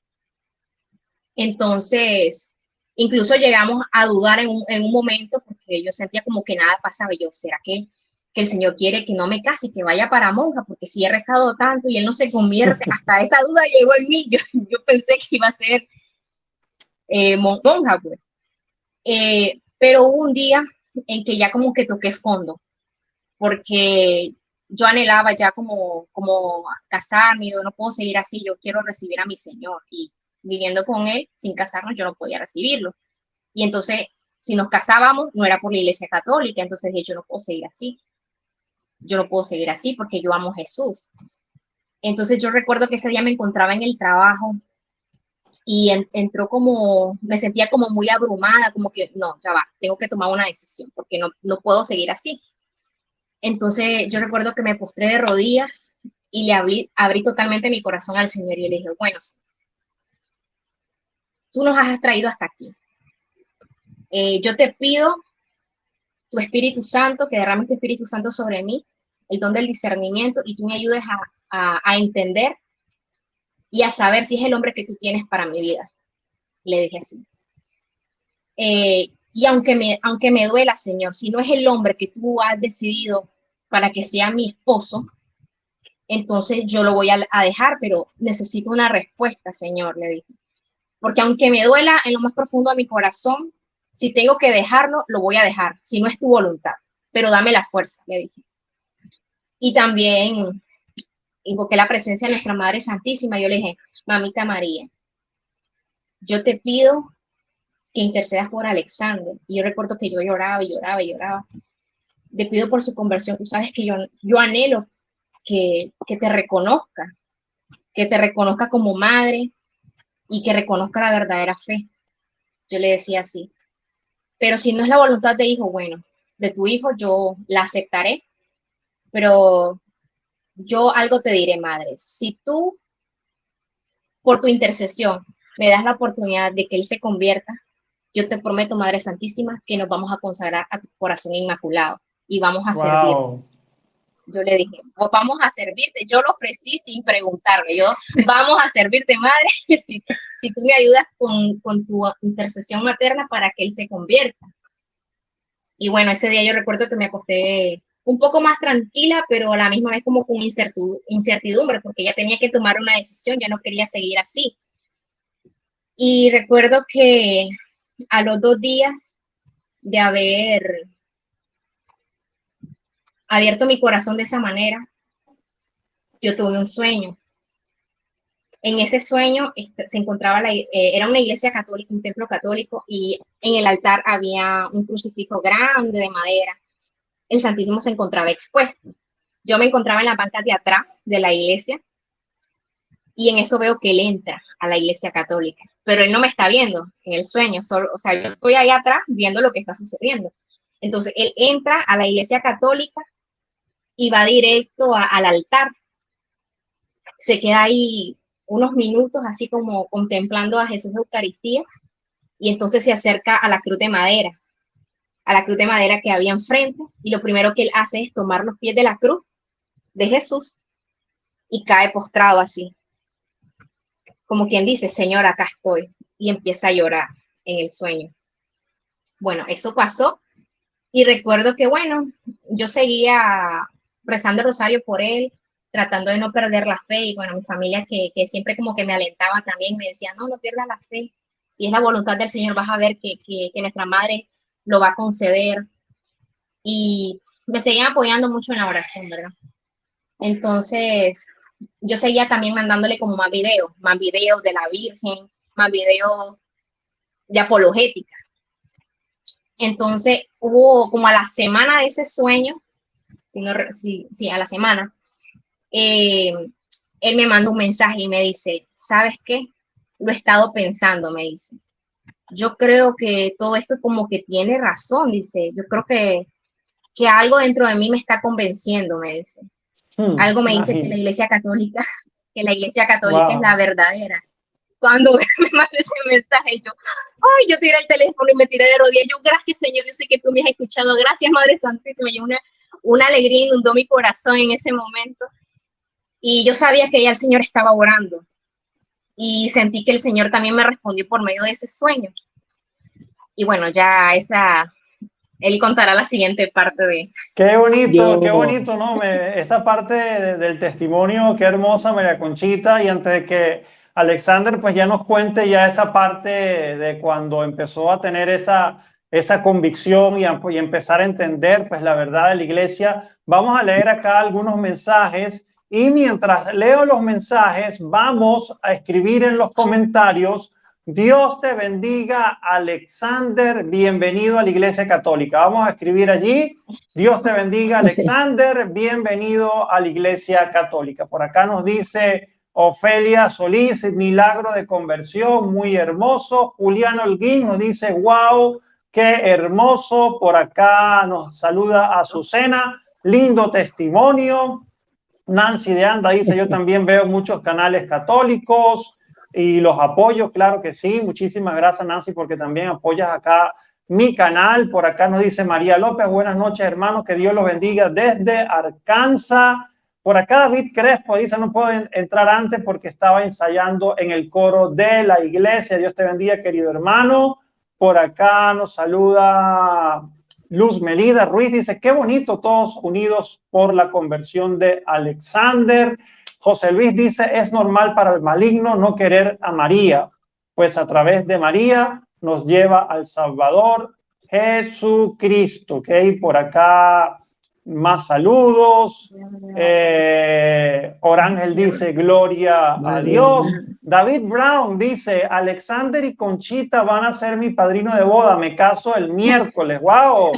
Entonces, incluso llegamos a dudar en un momento, porque yo sentía como que nada pasaba. Yo, ¿será que el Señor quiere que no me case y que vaya para monja? Porque si he rezado tanto y él no se convierte, hasta esa duda llegó en mí. Yo pensé que iba a ser monja, pues. Pero hubo un día en que ya como que toqué fondo, porque yo anhelaba ya como casarme. Yo no puedo seguir así, yo quiero recibir a mi Señor, y viviendo con él sin casarnos yo no podía recibirlo. Y entonces, si nos casábamos, no era por la iglesia católica. Entonces yo no puedo seguir así, porque yo amo a Jesús. Entonces yo recuerdo que ese día me encontraba en el trabajo y entró como, me sentía como muy abrumada, como que no, ya va, tengo que tomar una decisión porque no puedo seguir así. Entonces yo recuerdo que me postré de rodillas y le abrí totalmente mi corazón al Señor y le dije, bueno, tú nos has traído hasta aquí. Yo te pido tu Espíritu Santo, que derrames tu Espíritu Santo sobre mí, el don del discernimiento, y tú me ayudes a entender y a saber si es el hombre que tú tienes para mi vida. Le dije así. Y aunque me duela, Señor, si no es el hombre que tú has decidido para que sea mi esposo, entonces yo lo voy a dejar, pero necesito una respuesta, Señor, le dije. Porque aunque me duela en lo más profundo de mi corazón, si tengo que dejarlo, lo voy a dejar, si no es tu voluntad, pero dame la fuerza, le dije. Y también invoqué la presencia de nuestra Madre Santísima. Yo le dije, Mamita María, yo te pido que intercedas por Alexander. Y yo recuerdo que yo lloraba y lloraba y lloraba. Te pido por su conversión. Tú sabes que yo anhelo que te reconozca como madre y que reconozca la verdadera fe. Yo le decía así. Pero si no es la voluntad de hijo, bueno, de tu hijo yo la aceptaré, pero yo algo te diré, madre. Si tú, por tu intercesión, me das la oportunidad de que él se convierta, yo te prometo, Madre Santísima, que nos vamos a consagrar a tu corazón inmaculado y vamos a servirte. Yo le dije, vamos a servirte. Yo lo ofrecí sin preguntarme. Vamos a servirte, Madre, si tú me ayudas con tu intercesión materna para que él se convierta. Y bueno, ese día yo recuerdo que me acosté un poco más tranquila, pero a la misma vez como con incertidumbre, porque ya tenía que tomar una decisión, ya no quería seguir así. Y recuerdo que a los 2 días de haber abierto mi corazón de esa manera, yo tuve un sueño. En ese sueño se encontraba, era una iglesia católica, un templo católico, y en el altar había un crucifijo grande de madera. El Santísimo se encontraba expuesto. Yo me encontraba en la banca de atrás de la iglesia y en eso veo que él entra a la iglesia católica, pero él no me está viendo en el sueño, o sea, yo estoy ahí atrás viendo lo que está sucediendo. Entonces él entra a la iglesia católica y va directo al altar. Se queda ahí unos minutos así como contemplando a Jesús de Eucaristía y entonces se acerca a la cruz de madera que había enfrente, y lo primero que él hace es tomar los pies de la cruz de Jesús y cae postrado así, como quien dice, Señor, acá estoy, y empieza a llorar en el sueño. Bueno, eso pasó y recuerdo que, bueno, yo seguía rezando el rosario por él, tratando de no perder la fe, y bueno, mi familia que siempre como que me alentaba también, me decía, no pierdas la fe, si es la voluntad del Señor vas a ver que nuestra madre lo va a conceder, y me seguían apoyando mucho en la oración, ¿verdad? Entonces, yo seguía también mandándole como más videos de la Virgen, más videos de apologética. Entonces hubo como a la semana de ese sueño, a la semana, él me manda un mensaje y me dice, ¿sabes qué? Lo he estado pensando, me dice. Yo creo que todo esto como que tiene razón, dice. Yo creo que algo dentro de mí me está convenciendo, me dice. Algo me dice que la Iglesia Católica es la verdadera. Cuando me mandó ese mensaje, yo tiré el teléfono y me tiré de rodillas. Yo, gracias, Señor, yo sé que tú me has escuchado. Gracias, Madre Santísima. Yo una alegría inundó mi corazón en ese momento. Y yo sabía que ya el Señor estaba orando. Y sentí que el Señor también me respondió por medio de ese sueño. Y bueno, ya él contará la siguiente parte de... Qué bonito, ¿no? Esa parte del testimonio, qué hermosa, María Conchita. Y antes de que Alexander pues ya nos cuente ya esa parte de cuando empezó a tener esa convicción y empezar a entender pues la verdad de la iglesia, vamos a leer acá algunos mensajes. Y mientras leo los mensajes, vamos a escribir en los comentarios: Dios te bendiga, Alexander, bienvenido a la Iglesia Católica. Vamos a escribir allí: Dios te bendiga, Alexander, bienvenido a la Iglesia Católica. Por acá nos dice Ofelia Solís, milagro de conversión, muy hermoso. Julián Holguín nos dice, wow, qué hermoso. Por acá nos saluda Azucena, lindo testimonio. Nancy de Anda dice, yo también veo muchos canales católicos y los apoyo, claro que sí. Muchísimas gracias, Nancy, porque también apoyas acá mi canal. Por acá nos dice María López, buenas noches, hermanos, que Dios los bendiga desde Arkansas. Por acá David Crespo dice, no puedo entrar antes porque estaba ensayando en el coro de la iglesia. Dios te bendiga, querido hermano. Por acá nos saluda Luz Melida Ruiz, dice, qué bonito, todos unidos por la conversión de Alexander. José Luis dice, es normal para el maligno no querer a María, pues a través de María nos lleva al Salvador Jesucristo. Ok, por acá más saludos. Orángel dice, gloria a Dios. David Brown dice, Alexander y Conchita van a ser mi padrino de boda, me caso el miércoles. Wow,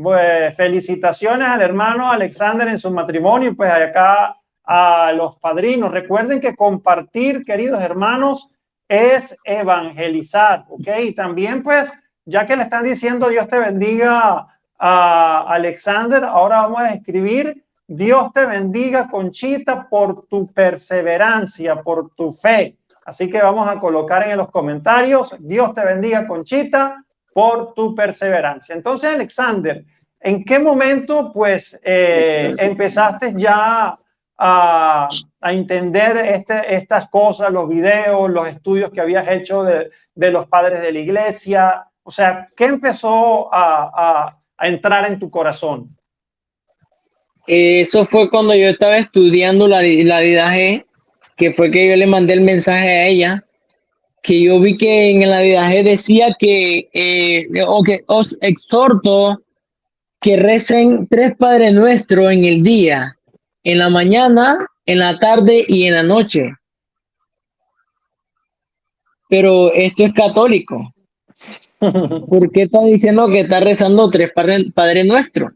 pues felicitaciones al hermano Alexander en su matrimonio. Pues acá a los padrinos, recuerden que compartir, queridos hermanos, es evangelizar, ¿ok? Y también pues, ya que le están diciendo Dios te bendiga a Alexander, ahora vamos a escribir, Dios te bendiga, Conchita, por tu perseverancia, por tu fe. Así que vamos a colocar en los comentarios, Dios te bendiga, Conchita, por tu perseverancia. Entonces, Alexander, ¿en qué momento pues empezaste ya a entender estas cosas, los videos, los estudios que habías hecho de los padres de la iglesia? O sea, ¿qué empezó a entrar en tu corazón? Eso fue cuando yo estaba estudiando la vida G, que fue que yo le mandé el mensaje a ella, que yo vi que en la vida G decía que os exhorto que recen 3 Padres Nuestros en el día, en la mañana, en la tarde y en la noche. Pero esto es católico. ¿Por qué está diciendo que está rezando 3 Padres Nuestros?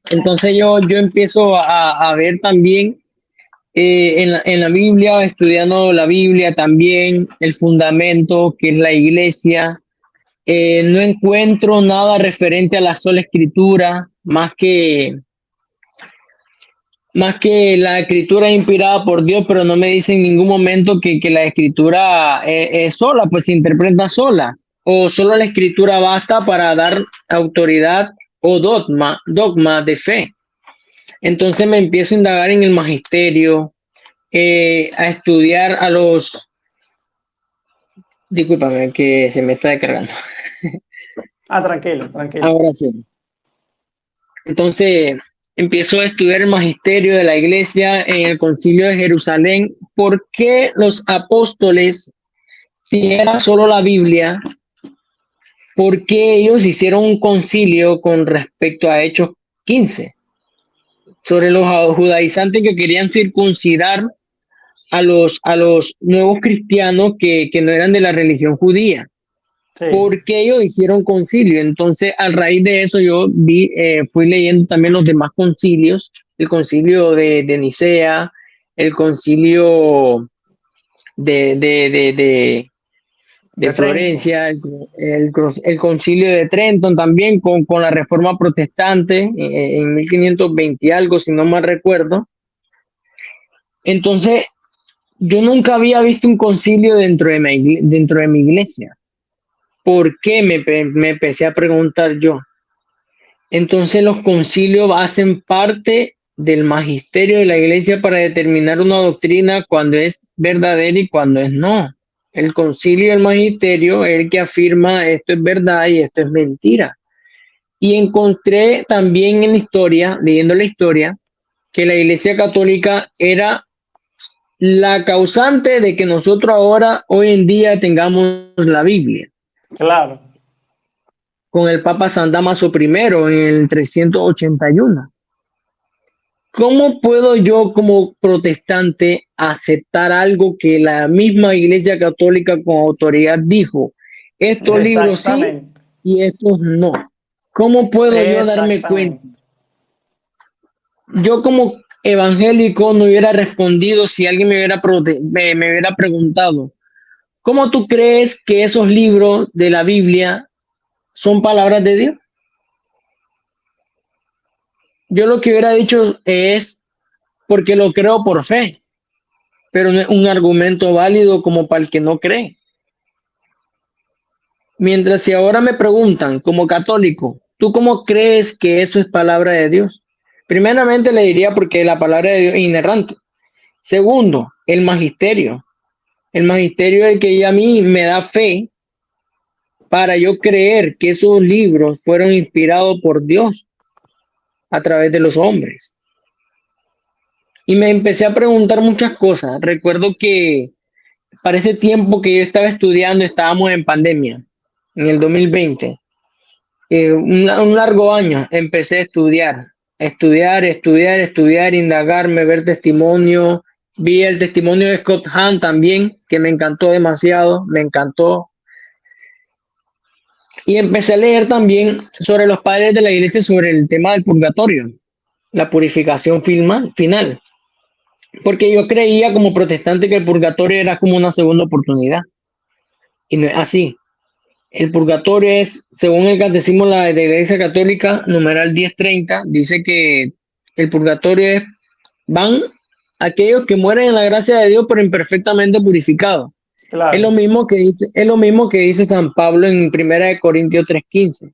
Entonces yo empiezo a ver también en la Biblia, estudiando la Biblia también, el fundamento que es la iglesia. No encuentro nada referente a la sola escritura, más que la escritura es inspirada por Dios, pero no me dice en ningún momento que la escritura es sola, pues se interpreta sola, o solo la escritura basta para dar autoridad o dogma de fe. Entonces me empiezo a indagar en el magisterio, a estudiar a los... Discúlpame que se me está descargando. Tranquilo. Ahora sí. Entonces empiezo a estudiar el magisterio de la iglesia en el Concilio de Jerusalén. ¿Por qué los apóstoles, si era solo la Biblia, por qué ellos hicieron un concilio con respecto a Hechos 15? sobre los judaizantes que querían circuncidar a los nuevos cristianos que no eran de la religión judía, Sí, porque ellos hicieron concilio. Entonces, a raíz de eso, fui leyendo también los demás concilios, el concilio de Nicea, el concilio de, de, de, de, de de Trento. Florencia, el concilio de Trenton también con la reforma protestante en 1520 y algo, si no mal recuerdo. Entonces, yo nunca había visto un concilio dentro de mi iglesia. ¿Por qué? Me empecé a preguntar yo. Entonces los concilios hacen parte del magisterio de la iglesia para determinar una doctrina cuando es verdadera y cuando es no. El concilio y el magisterio es el que afirma esto es verdad y esto es mentira. Y encontré también en la historia, leyendo la historia, que la iglesia católica era la causante de que nosotros ahora, hoy en día, tengamos la Biblia, Claro, con el Papa San Damaso I en el 381. ¿Cómo puedo yo como protestante aceptar algo que la misma Iglesia Católica con autoridad dijo? Estos libros sí exactamente, y estos no. ¿Cómo puedo yo darme cuenta? exactamente. Yo como evangélico no hubiera respondido si alguien me hubiera preguntado, ¿cómo tú crees que esos libros de la Biblia son palabras de Dios? Yo lo que hubiera dicho es porque lo creo por fe, pero no es un argumento válido como para el que no cree. Mientras si ahora me preguntan como católico, ¿tú cómo crees que eso es palabra de Dios? Primeramente le diría porque la palabra de Dios es inerrante. Segundo, el magisterio. El magisterio es el que a mí me da fe para yo creer que esos libros fueron inspirados por Dios a través de los hombres. Y me empecé a preguntar muchas cosas. Recuerdo que para ese tiempo que yo estaba estudiando, estábamos en pandemia, en el 2020. Un largo año empecé a estudiar, indagarme, ver testimonio. Vi el testimonio de Scott Hahn también, que me encantó demasiado, me encantó. Y empecé a leer también sobre los padres de la iglesia, sobre el tema del purgatorio, la purificación final. Porque yo creía como protestante que el purgatorio era como una segunda oportunidad. Y no es así. El purgatorio es, según el catecismo de la Iglesia Católica, numeral 1030, dice que el purgatorio es, van aquellos que mueren en la gracia de Dios pero imperfectamente purificados. Claro, Es lo mismo que dice San Pablo en 1 Corintios 3:15,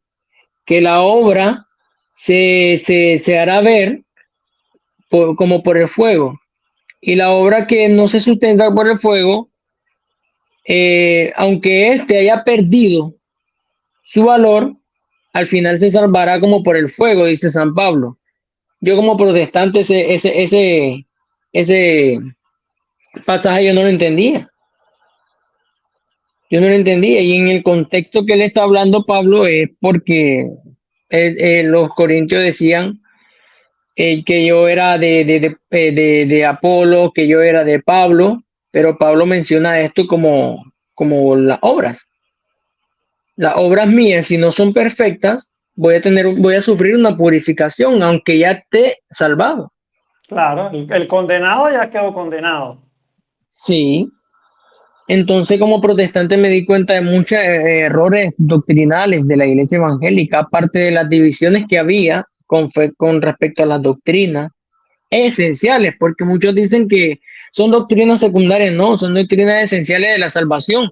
que la obra se hará ver como por el fuego. Y la obra que no se sustenta por el fuego, aunque éste haya perdido su valor, al final se salvará como por el fuego, dice San Pablo. Yo como protestante ese pasaje yo no lo entendía. Yo no lo entendía. Y en el contexto que le está hablando Pablo es porque los corintios decían que yo era de Apolo, que yo era de Pablo, pero Pablo menciona esto como las obras. Las obras mías, si no son perfectas, voy a sufrir una purificación, aunque ya esté salvado. claro. El condenado ya quedó condenado. Sí. Entonces, como protestante, me di cuenta de muchos errores doctrinales de la iglesia evangélica, aparte de las divisiones que había con respecto a las doctrinas esenciales, porque muchos dicen que son doctrinas secundarias, no, son doctrinas esenciales de la salvación,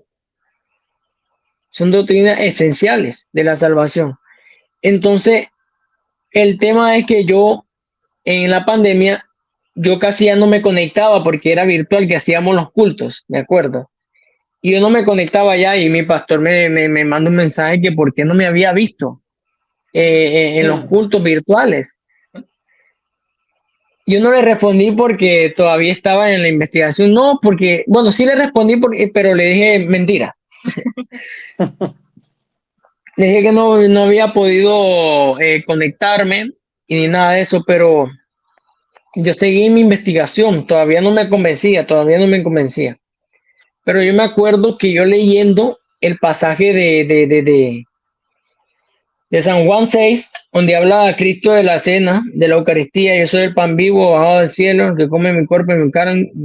son doctrinas esenciales de la salvación. Entonces, el tema es que yo en la pandemia, yo casi ya no me conectaba porque era virtual que hacíamos los cultos, ¿de acuerdo? Y yo no me conectaba ya y mi pastor me manda un mensaje que por qué no me había visto en los cultos virtuales. Yo no le respondí porque todavía estaba en la investigación. No, porque, bueno, sí le respondí, pero le dije mentira. Le dije que no había podido conectarme y ni nada de eso, pero yo seguí mi investigación, todavía no me convencía. Pero yo me acuerdo que yo leyendo el pasaje de San Juan 6, donde habla a Cristo de la cena, de la Eucaristía: yo soy el pan vivo bajado del cielo, el que come mi cuerpo y mi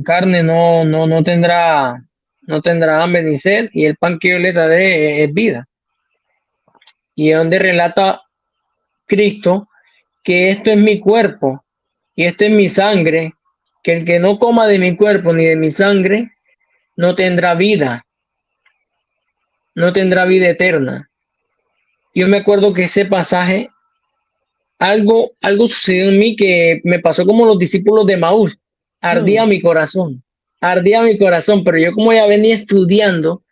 carne no tendrá hambre ni sed, y el pan que yo le daré es vida. Y es donde relata Cristo que esto es mi cuerpo y esto es mi sangre, que el que no coma de mi cuerpo ni de mi sangre no tendrá vida, no tendrá vida eterna. Yo me acuerdo que ese pasaje, algo sucedió en mí que me pasó como los discípulos de Maús. Ardía mi corazón, pero yo, como ya venía estudiando,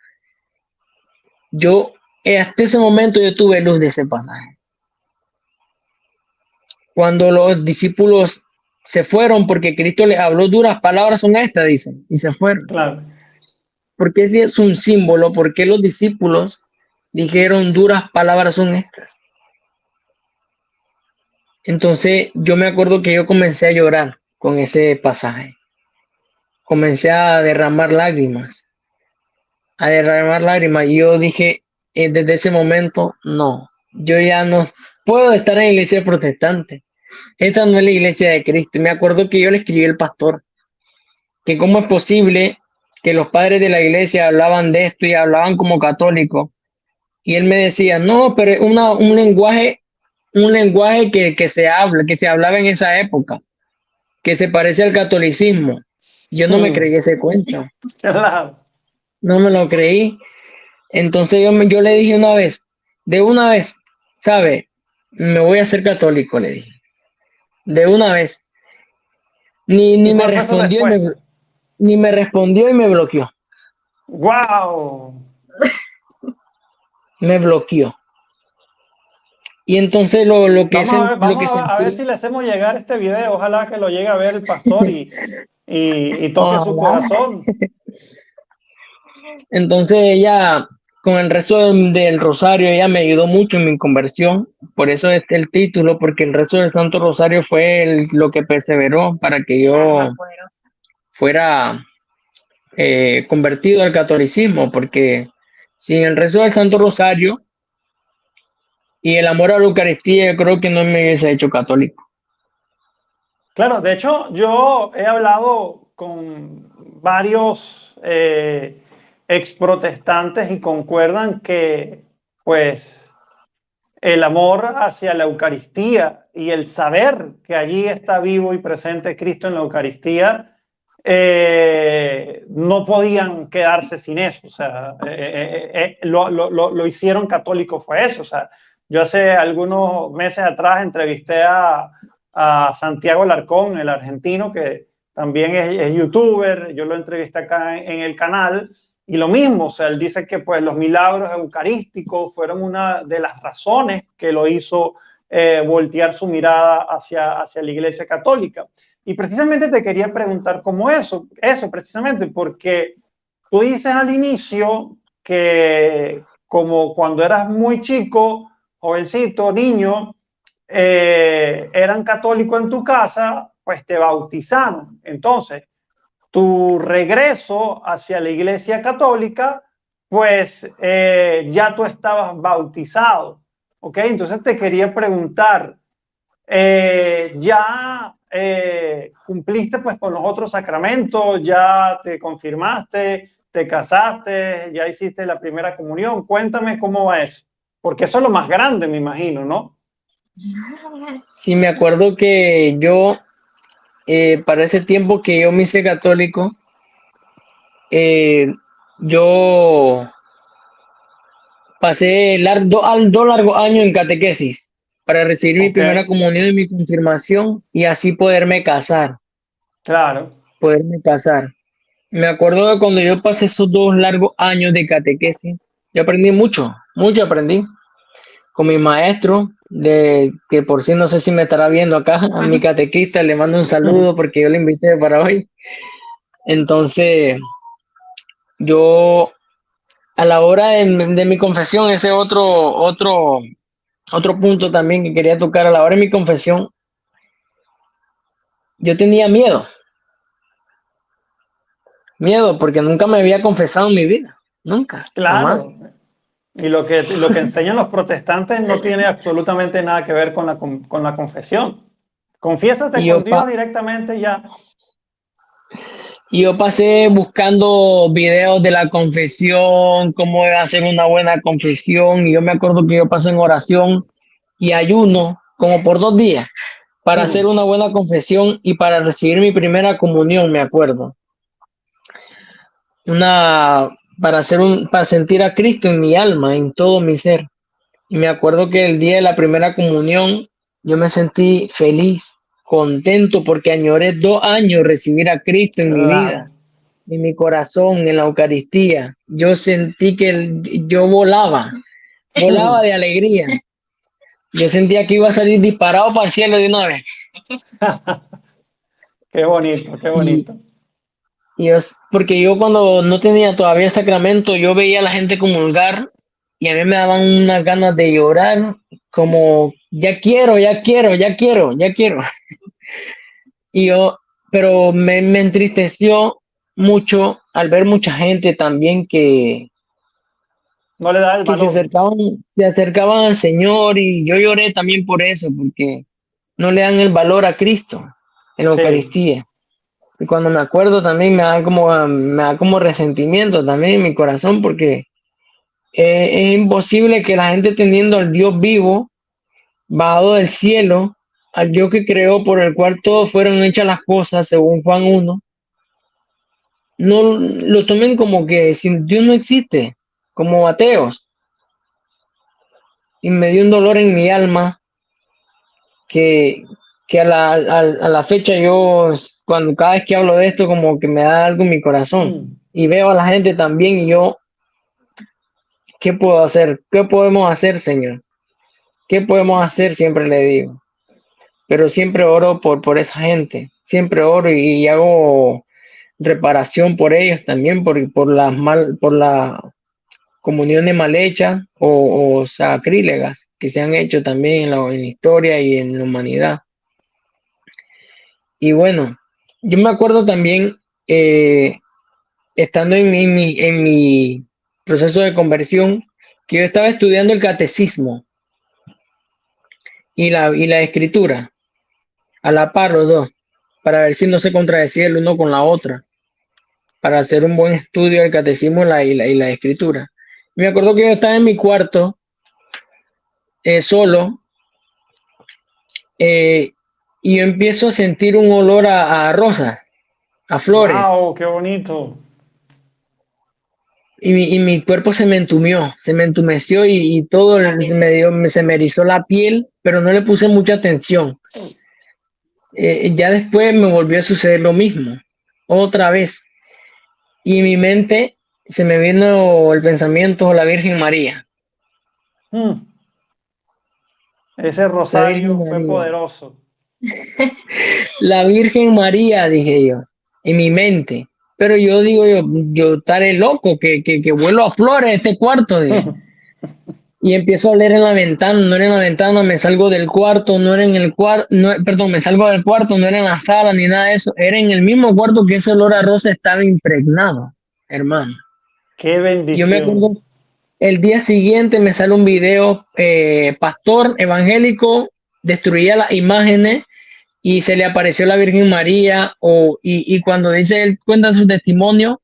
yo hasta ese momento yo tuve luz de ese pasaje. Cuando los discípulos se fueron, porque Cristo les habló: duras palabras son estas, dicen, y se fueron. Claro. Porque ese es un símbolo, porque los discípulos dijeron: duras palabras son estas. Entonces yo me acuerdo que yo comencé a llorar con ese pasaje. Comencé a derramar lágrimas. Y yo dije, desde ese momento, no, yo ya no puedo estar en la iglesia protestante. Esta no es la iglesia de Cristo. Me acuerdo que yo le escribí al pastor que cómo es posible que los padres de la iglesia hablaban de esto y hablaban como católicos. Y él me decía: no, pero es un lenguaje que se hablaba en esa época, que se parece al catolicismo. Yo no me creí ese cuento. Claro. No me lo creí. Entonces yo le dije de una vez, ¿sabe? Me voy a hacer católico, le dije. De una vez. Ni me respondió y me bloqueó. ¡Wow! Me bloqueó. Y entonces lo que Vamos a ver si le hacemos llegar este video. Ojalá que lo llegue a ver el pastor y toque su corazón. Entonces ella, con el rezo del rosario, ella me ayudó mucho en mi conversión. Por eso es el título, porque el rezo del Santo Rosario fue lo que perseveró para que yo fuera convertido al catolicismo, porque sin el rezo del Santo Rosario y el amor a la Eucaristía, yo creo que no me hubiese hecho católico. Claro, de hecho, yo he hablado con varios ex protestantes y concuerdan que, pues, el amor hacia la Eucaristía y el saber que allí está vivo y presente Cristo en la Eucaristía, no podían quedarse sin eso. O sea, lo hicieron católico fue eso. O sea, yo hace algunos meses atrás entrevisté a Santiago Alarcón, el argentino, que también es youtuber. Yo lo entrevisté acá en el canal. Y lo mismo, o sea, él dice que pues los milagros eucarísticos fueron una de las razones que lo hizo voltear su mirada hacia la Iglesia Católica. Y precisamente te quería preguntar cómo eso precisamente, porque tú dices al inicio que como cuando eras muy chico, jovencito, niño, eran católicos en tu casa, pues te bautizaron. Entonces, tu regreso hacia la Iglesia Católica, pues ya tú estabas bautizado, ¿ok? Entonces te quería preguntar, ¿ya cumpliste pues con los otros sacramentos? ¿Ya te confirmaste? ¿Te casaste? ¿Ya hiciste la primera comunión? Cuéntame cómo va eso, porque eso es lo más grande, me imagino, ¿no? Sí, me acuerdo que yo, para ese tiempo que yo me hice católico, yo pasé dos largos años en catequesis para recibir mi primera comunión y mi confirmación, y así poderme casar. Claro. Me acuerdo de cuando yo pasé esos 2 largos años de catequesis, yo aprendí mucho aprendí con mi maestro, que por sí no sé si me estará viendo acá, a mi catequista le mando un saludo porque yo le invité para hoy. Entonces, yo a la hora de mi confesión, ese otro punto también que quería tocar, a la hora de mi confesión, yo tenía miedo porque nunca me había confesado en mi vida, nunca, jamás. Claro. Y lo que enseñan los protestantes no tiene absolutamente nada que ver con la confesión. Confiésate Y con yo, Dios directamente ya. y yo pasé buscando videos de la confesión, cómo hacer una buena confesión, y yo me acuerdo que yo pasé en oración y ayuno como por 2 días para hacer Mm, una buena confesión y para recibir mi primera comunión, me acuerdo. Una, para sentir a Cristo en mi alma, en todo mi ser. Y me acuerdo que el día de la primera comunión yo me sentí feliz, contento, porque añoré 2 años recibir a Cristo en mi claro. vida, en mi corazón, en la Eucaristía. Yo sentí que yo volaba de alegría. Yo sentía que iba a salir disparado para el cielo de una vez. Qué bonito, qué Y, bonito. porque yo cuando no tenía todavía el sacramento, yo veía a la gente comulgar y a mí me daban unas ganas de llorar, como ya quiero, ya quiero, ya quiero, ya quiero. Y yo, pero me entristeció mucho al ver mucha gente también No le da el que valor. se acercaban al Señor, y yo lloré también por eso, porque no le dan el valor a Cristo en la Sí. Eucaristía. Y cuando me acuerdo también me da como resentimiento también en mi corazón, porque es imposible que la gente teniendo al Dios vivo, bajado del cielo, al Dios que creó, por el cual todos fueron hechas las cosas, según Juan 1, no lo tomen como que si Dios no existe, como ateos. Y me dio un dolor en mi alma que, que a la fecha yo, cuando cada vez que hablo de esto, como que me da algo en mi corazón. Mm. Y veo a la gente también y yo, ¿qué puedo hacer? ¿Qué podemos hacer, Señor? ¿Qué podemos hacer? Siempre le digo. Pero siempre oro por esa gente. Siempre oro y hago reparación por ellos también, por las comuniones mal hechas o sacrílegas que se han hecho también en la historia y en la humanidad. Y bueno, yo me acuerdo también, eh, estando en mi proceso de conversión, que yo estaba estudiando el catecismo y la escritura, a la par los dos, para ver si no se contradecía el uno con la otra, para hacer un buen estudio del catecismo y la escritura. Me acuerdo que yo estaba en mi cuarto, solo, eh, y yo empiezo a sentir un olor a rosas, a flores, Wow, qué bonito. y mi cuerpo se me entumió, se me entumeció y todo se me erizó la piel, pero no le puse mucha atención. Ya después me volvió a suceder lo mismo, otra vez, y en mi mente se me vino el pensamiento la Virgen María, Mm. Ese la Virgen rosario fue María, poderoso. la Virgen María, dije yo, en mi mente. Pero yo digo, yo estaré loco, que vuelo a flores este cuarto, dije. Y empiezo a oler en la ventana, no era en la ventana, me salgo del cuarto, no era en el cuarto, no, perdón, me salgo del cuarto, no era en la sala ni nada de eso, era en el mismo cuarto que ese olor a rosa estaba impregnado, hermano. Qué Yo me bendición. acuerdo, el día siguiente me sale un video, pastor evangélico destruía las imágenes y se le apareció la Virgen María, y cuando dice, él cuenta su testimonio,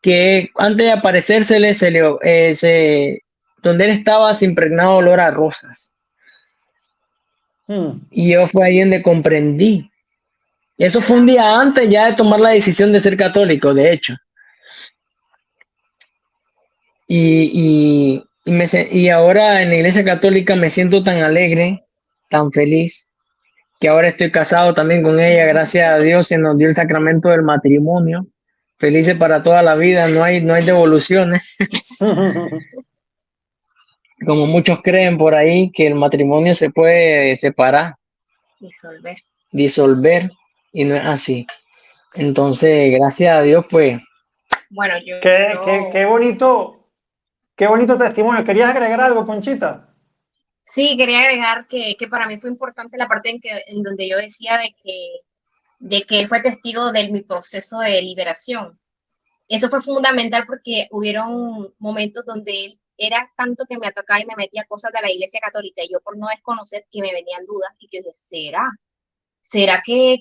que antes de aparecérsele, donde él estaba se impregnaba olor a rosas. Mm. Y yo fue ahí donde comprendí. Eso fue un día antes ya de tomar la decisión de ser católico, de hecho. Y ahora en la iglesia católica me siento tan alegre, tan feliz, que ahora estoy casado también con ella, gracias a Dios se nos dio el sacramento del matrimonio. Felices para toda la vida, no hay devoluciones, como muchos creen por ahí, que el matrimonio se puede separar, disolver, y no es así. Entonces, gracias a Dios, pues, Bueno, qué bonito testimonio. ¿Querías agregar algo, Conchita? sí, quería agregar que para mí fue importante la parte en donde yo decía de que de que él fue testigo de mi proceso de liberación. Eso fue fundamental porque hubieron momentos donde él era tanto que me atacaba y me metía cosas de la Iglesia Católica y yo por no desconocer que me venían dudas y yo decía, ¿será que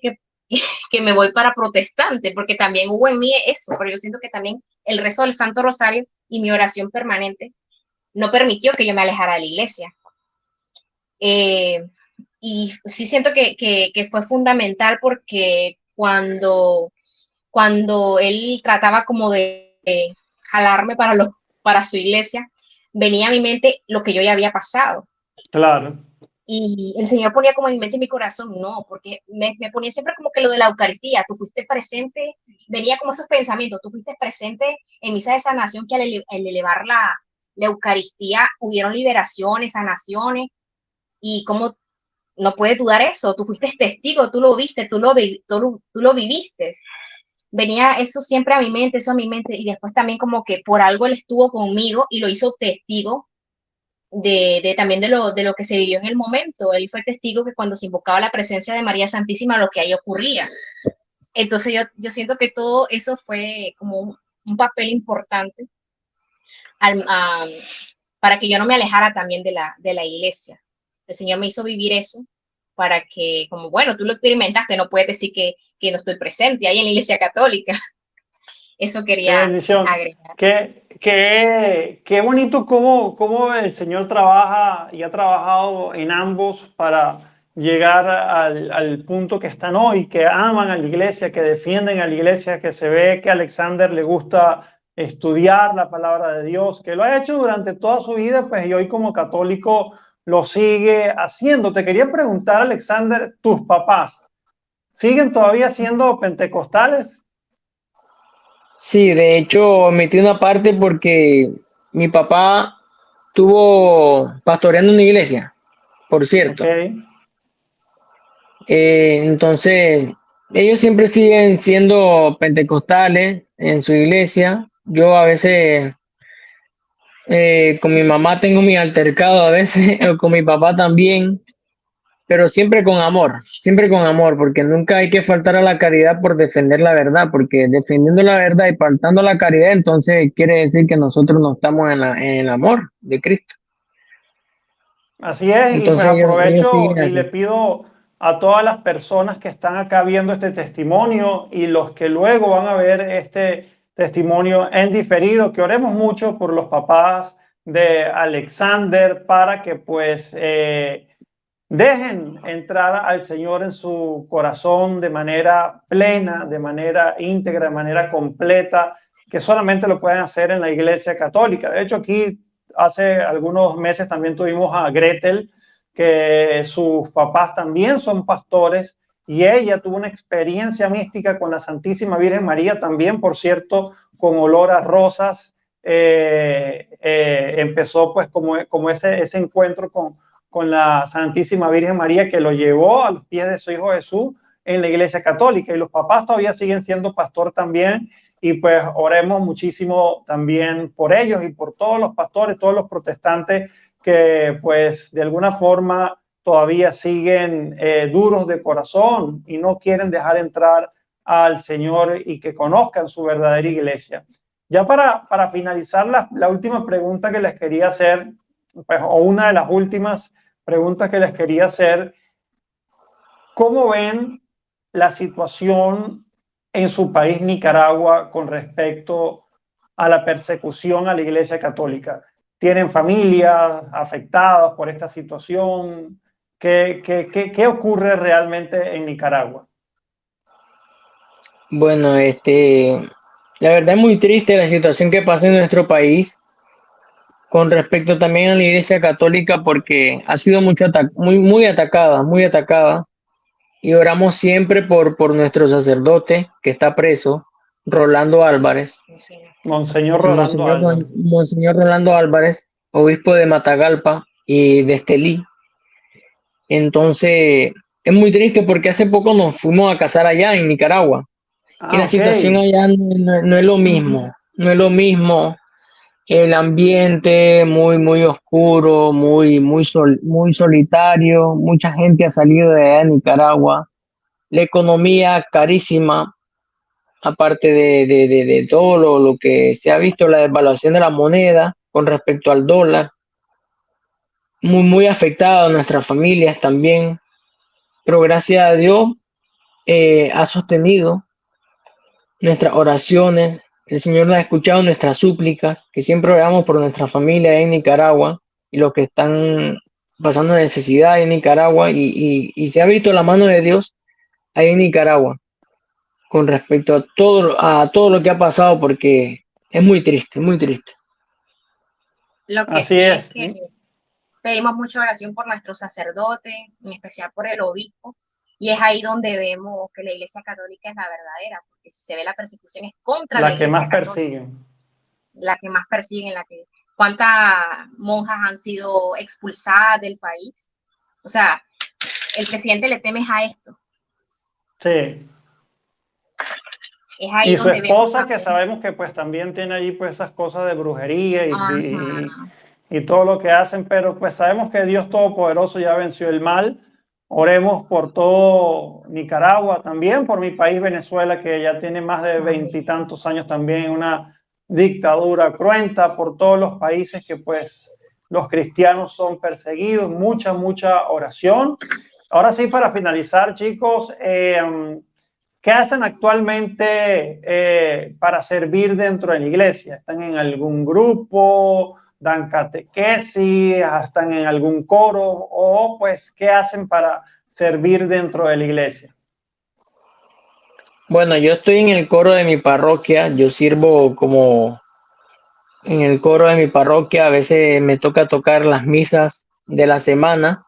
me voy para protestante? Porque también hubo en mí eso, pero yo siento que también el rezo del Santo Rosario y mi oración permanente no permitió que yo me alejara de la iglesia. Y sí siento que fue fundamental porque cuando él trataba como de jalarme para su iglesia, venía a mi mente lo que yo ya había pasado. Claro. Y el Señor ponía como en mi mente y mi corazón, no, porque me ponía siempre como que lo de la Eucaristía, tú fuiste presente, venía como esos pensamientos, tú fuiste presente en misa de sanación, que al elevar la Eucaristía hubieron liberaciones, sanaciones, y cómo no puedes dudar eso, tú fuiste testigo, tú lo viste, tú lo viviste. Venía eso siempre a mi mente, y después también como que por algo él estuvo conmigo y lo hizo testigo también de lo que se vivió en el momento. Él fue testigo que cuando se invocaba la presencia de María Santísima, lo que ahí ocurría. Entonces yo siento que todo eso fue como un papel importante para que yo no me alejara también de la iglesia. El Señor me hizo vivir eso para que, como bueno, tú lo experimentaste, no puedes decir que no estoy presente ahí en la iglesia católica. Eso quería agregar. Qué bonito cómo el Señor trabaja y ha trabajado en ambos para llegar al punto que están hoy, que aman a la iglesia, que defienden a la iglesia, que se ve que a Alexander le gusta estudiar la palabra de Dios, que lo ha hecho durante toda su vida, pues y hoy como católico lo sigue haciendo. Te quería preguntar, Alexander, ¿tus papás siguen todavía siendo pentecostales? Sí, de hecho, omití una parte porque mi papá estuvo pastoreando una iglesia, por cierto. Okay. Entonces, ellos siempre siguen siendo pentecostales en su iglesia. Yo a veces con mi mamá tengo mi altercado a veces, o con mi papá también, pero siempre con amor, porque nunca hay que faltar a la caridad por defender la verdad, porque defendiendo la verdad y faltando a la caridad, entonces quiere decir que nosotros no estamos en el amor de Cristo. Así es, y pues Entonces ellos aprovecho siguen y le así. pido a todas las personas que están acá viendo este testimonio y los que luego van a ver este testimonio en diferido, que oremos mucho por los papás de Alexander para que pues dejen entrar al Señor en su corazón de manera plena, de manera íntegra, de manera completa, que solamente lo pueden hacer en la Iglesia Católica. De hecho, aquí hace algunos meses también tuvimos a Gretel, que sus papás también son pastores y ella tuvo una experiencia mística con la Santísima Virgen María, también, por cierto, con olor a rosas. Empezó pues como ese encuentro con la Santísima Virgen María, que lo llevó a los pies de su Hijo Jesús en la Iglesia Católica, y los papás todavía siguen siendo pastor también, y pues oremos muchísimo también por ellos y por todos los pastores, todos los protestantes que pues de alguna forma todavía siguen duros de corazón y no quieren dejar entrar al Señor y que conozcan su verdadera iglesia. Ya para finalizar, la última pregunta que les quería hacer, pues, o una de las últimas preguntas que les quería hacer, ¿cómo ven la situación en su país, Nicaragua, con respecto a la persecución a la Iglesia Católica? ¿Tienen familias afectadas por esta situación? ¿Qué ocurre realmente en Nicaragua? Bueno, la verdad es muy triste la situación que pasa en nuestro país con respecto también a la Iglesia Católica porque ha sido muy atacada. Y oramos siempre por nuestro sacerdote que está preso, Rolando Álvarez, Monseñor Rolando Álvarez. Monseñor Rolando Álvarez, obispo de Matagalpa y de Estelí. Entonces, es muy triste porque hace poco nos fuimos a casar allá en Nicaragua. Y la situación allá no es lo mismo, no es lo mismo. El ambiente muy oscuro, muy solitario. Mucha gente ha salido de allá de Nicaragua. la economía carísima, aparte de todo lo que se ha visto, la devaluación de la moneda con respecto al dólar, muy afectado a nuestras familias también, pero gracias a Dios ha sostenido nuestras oraciones, el Señor nos ha escuchado nuestras súplicas, que siempre oramos por nuestra familia en Nicaragua y los que están pasando necesidad en Nicaragua y se ha visto la mano de Dios ahí en Nicaragua con respecto a todo lo que ha pasado porque es muy triste, muy triste. Lo que Así sí es es. que pedimos mucha oración por nuestros sacerdotes, en especial por el obispo, y es ahí donde vemos que la Iglesia Católica es la verdadera, porque si se ve la persecución es contra la La que Iglesia más Católica, persiguen. la que más persiguen, cuántas monjas han sido expulsadas del país. O sea, el presidente le teme a esto. Sí. Es ahí Y su donde vemos esposa, que sabemos que pues también tiene allí pues esas cosas de brujería y todo lo que hacen, pero pues sabemos que Dios Todopoderoso ya venció el mal. Oremos por todo Nicaragua, también por mi país Venezuela, que ya tiene más de 20 y tantos años también una dictadura cruenta, por todos los países que pues los cristianos son perseguidos, mucha oración. Ahora sí, para finalizar, chicos, ¿qué hacen actualmente para servir dentro de la iglesia? ¿Están en algún grupo? ¿Dan catequesis? ¿Están en algún coro? ¿O pues qué hacen para servir dentro de la iglesia? Bueno, yo estoy en el coro de mi parroquia, yo sirvo como en el coro de mi parroquia, a veces me toca tocar las misas de la semana.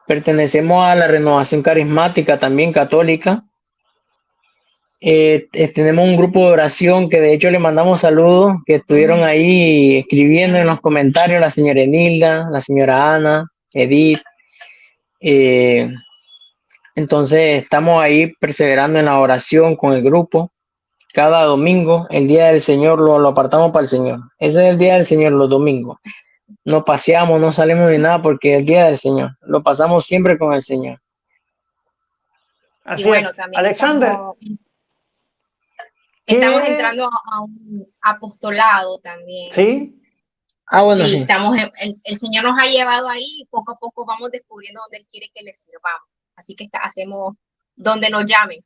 Pertenecemos a la Renovación Carismática, también católica. Tenemos un grupo de oración que de hecho le mandamos saludos, que estuvieron ahí escribiendo en los comentarios la señora Enilda, la señora Ana, Edith. Eh, entonces estamos ahí perseverando en la oración con el grupo. Cada domingo, el día del Señor lo apartamos para el Señor. Ese es el día del Señor, los domingos. No paseamos, no salimos ni nada porque es el día del Señor. Lo pasamos siempre con el Señor. Y Así es. bueno, también Alexander, estamos ¿qué? entrando a un apostolado también. ¿Sí? Ah, bueno, Sí, sí. el Señor nos ha llevado ahí y poco a poco vamos descubriendo dónde Él quiere que le sirvamos. Así que hacemos donde nos llamen.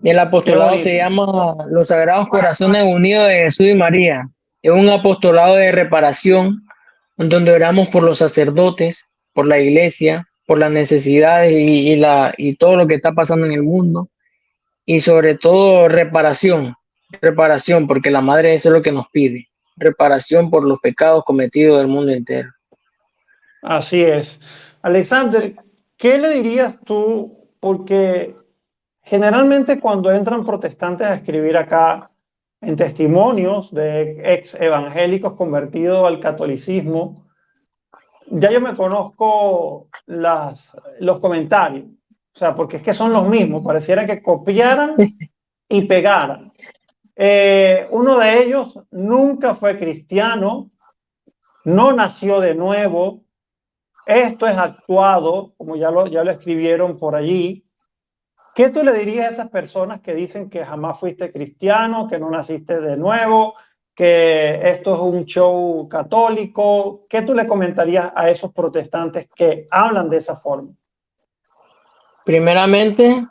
El Qué apostolado se bonito. llama Los Sagrados Corazones Unidos de Jesús y María. Es un apostolado de reparación donde oramos por los sacerdotes, por la iglesia, por las necesidades y todo lo que está pasando en el mundo. Y sobre todo reparación, porque la Madre eso es lo que nos pide, reparación por los pecados cometidos del mundo entero. Así es. Alexander, ¿qué le dirías tú? Porque generalmente cuando entran protestantes a escribir acá en testimonios de ex evangélicos convertidos al catolicismo, ya yo me conozco los comentarios, o sea, porque es que son los mismos, pareciera que copiaran y pegaran. Uno de ellos nunca fue cristiano, no nació de nuevo, esto es actuado, como ya lo escribieron por allí. ¿Qué tú le dirías a esas personas que dicen que jamás fuiste cristiano, que no naciste de nuevo, que esto es un show católico? ¿Qué tú le comentarías a esos protestantes que hablan de esa forma? Primeramente,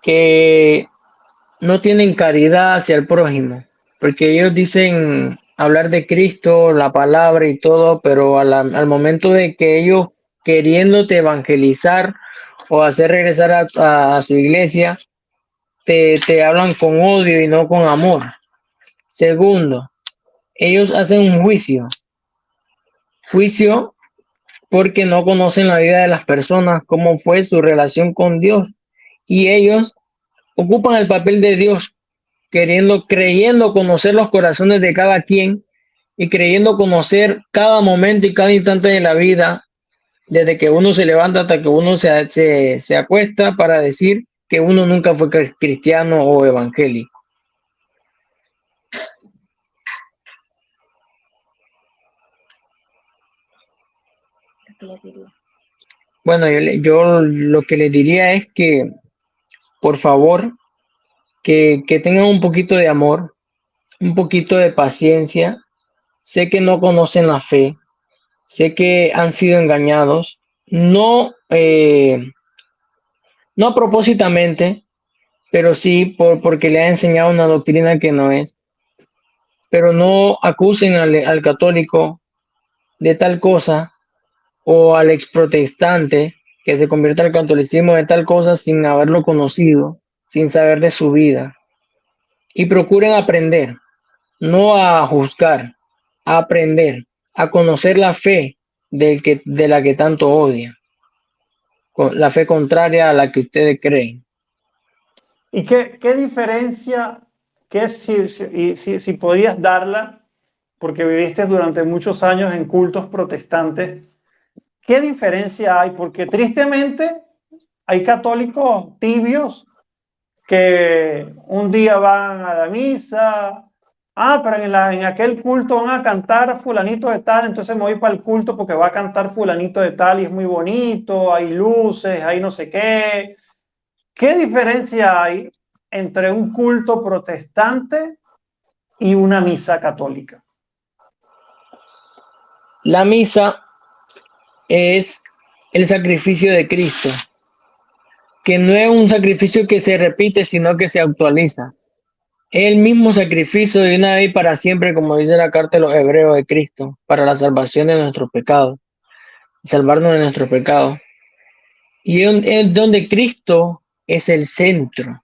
que no tienen caridad hacia el prójimo, porque ellos dicen hablar de Cristo, la palabra y todo, pero al momento de que ellos queriéndote evangelizar o hacer regresar a su iglesia, te hablan con odio y no con amor. Segundo, ellos hacen un juicio porque no conocen la vida de las personas, cómo fue su relación con Dios, y ellos ocupan el papel de Dios creyendo conocer los corazones de cada quien y creyendo conocer cada momento y cada instante de la vida, desde que uno se levanta hasta que uno se acuesta, para decir que uno nunca fue cristiano o evangélico. Bueno, yo lo que le diría es que, por favor, que tengan un poquito de amor, un poquito de paciencia. Sé que no conocen la fe, sé que han sido engañados, no, no propósitamente, pero sí porque le ha enseñado una doctrina que no es. Pero no acusen al católico de tal cosa o al exprotestante que se convierta al catolicismo de tal cosa sin haberlo conocido, sin saber de su vida. Y procuren aprender, no a juzgar, a aprender, a conocer la fe de la que tanto odian, la fe contraria a la que ustedes creen. ¿Y qué diferencia, si podrías darla, porque viviste durante muchos años en cultos protestantes, qué diferencia hay? Porque tristemente hay católicos tibios que un día van a la misa, pero en aquel culto van a cantar fulanito de tal, entonces me voy para el culto porque va a cantar fulanito de tal y es muy bonito, hay luces, hay no sé qué. ¿Qué diferencia hay entre un culto protestante y una misa católica? La misa es el sacrificio de Cristo, que no es un sacrificio que se repite, sino que se actualiza. Es el mismo sacrificio de una vez y para siempre, como dice la carta de los Hebreos de Cristo, para la salvación de nuestros pecados, salvarnos de nuestros pecados. Y es donde Cristo es el centro,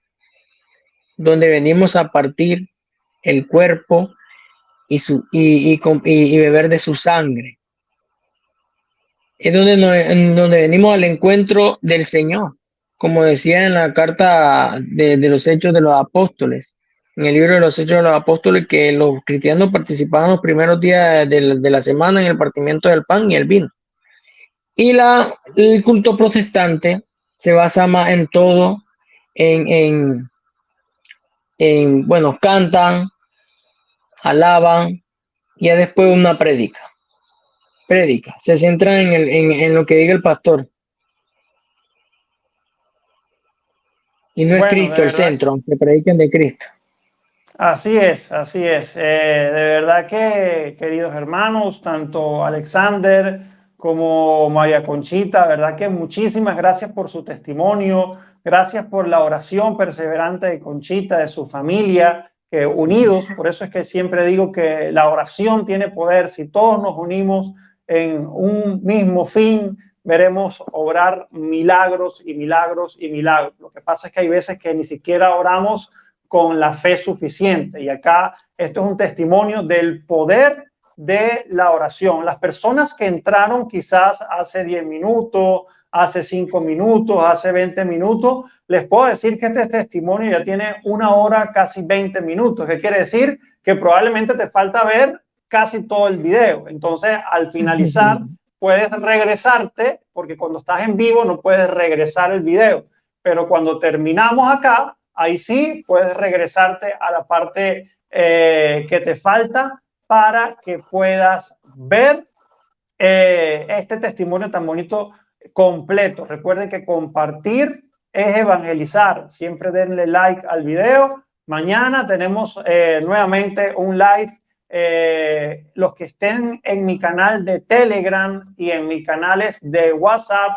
donde venimos a partir el cuerpo y beber de su sangre. Es donde venimos al encuentro del Señor, como decía en la carta de los Hechos de los Apóstoles, en el libro de los Hechos de los Apóstoles, que los cristianos participaban los primeros días de la semana en el partimiento del pan y el vino. Y el culto protestante se basa más en todo, bueno, cantan, alaban, y ya después una prédica, se centra en lo que diga el pastor. Y no es Bueno, de Cristo el verdad, centro, aunque prediquen de Cristo. así es, así es. De verdad que, queridos hermanos, tanto Alexander como María Conchita, verdad que muchísimas gracias por su testimonio, gracias por la oración perseverante de Conchita, de su familia, que unidos, por eso es que siempre digo que la oración tiene poder. Si todos nos unimos en un mismo fin, veremos obrar milagros y milagros y milagros. Lo que pasa es que hay veces que ni siquiera oramos con la fe suficiente. Y acá esto es un testimonio del poder de la oración. Las personas que entraron quizás hace 10 minutos, hace 5 minutos, hace 20 minutos, les puedo decir que este testimonio ya tiene 1 hora, casi 20 minutos. ¿Qué quiere decir? Que probablemente te falta ver casi todo el video. Entonces, al finalizar, puedes regresarte, porque cuando estás en vivo no puedes regresar el video. Pero cuando terminamos acá, ahí sí puedes regresarte a la parte que te falta para que puedas ver este testimonio tan bonito completo. Recuerden que compartir es evangelizar. Siempre denle like al video. Mañana tenemos nuevamente un live. Los que estén en mi canal de Telegram y en mis canales de WhatsApp,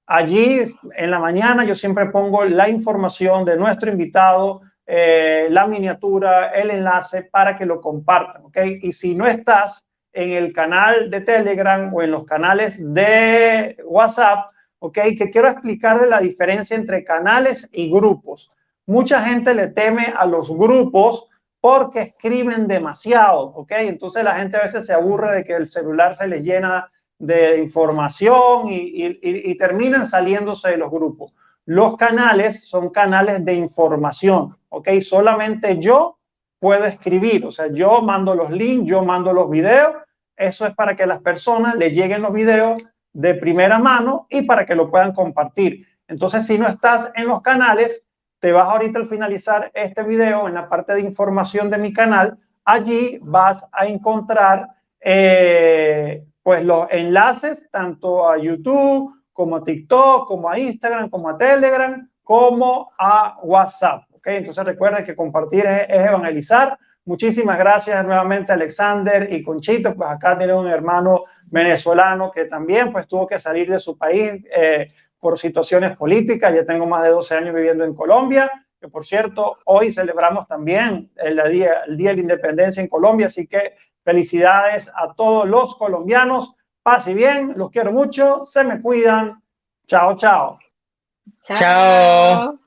allí en la mañana yo siempre pongo la información de nuestro invitado, la miniatura, el enlace para que lo compartan, ¿ok? Y si no estás en el canal de Telegram o en los canales de WhatsApp, ¿ok? Que quiero explicarle la diferencia entre canales y grupos. Mucha gente le teme a los grupos porque escriben demasiado, ¿ok? Entonces la gente a veces se aburre de que el celular se les llena de información y terminan saliéndose de los grupos. Los canales son canales de información, ¿ok? Solamente yo puedo escribir, o sea, yo mando los links, yo mando los videos. Eso es para que las personas les lleguen los videos de primera mano y para que lo puedan compartir. Entonces, si no estás en los canales, te vas ahorita al finalizar este video en la parte de información de mi canal. Allí vas a encontrar pues los enlaces tanto a YouTube como a TikTok, como a Instagram, como a Telegram, como a WhatsApp. ¿Okay? Entonces recuerden que compartir es evangelizar. Muchísimas gracias nuevamente Alexander y Conchito. Pues acá tiene un hermano venezolano que también pues tuvo que salir de su país por situaciones políticas. Ya tengo más de 12 años viviendo en Colombia, que por cierto, hoy celebramos también el Día de la Independencia en Colombia, así que felicidades a todos los colombianos. Paz y bien, los quiero mucho, se me cuidan. Chao, chao. Chao.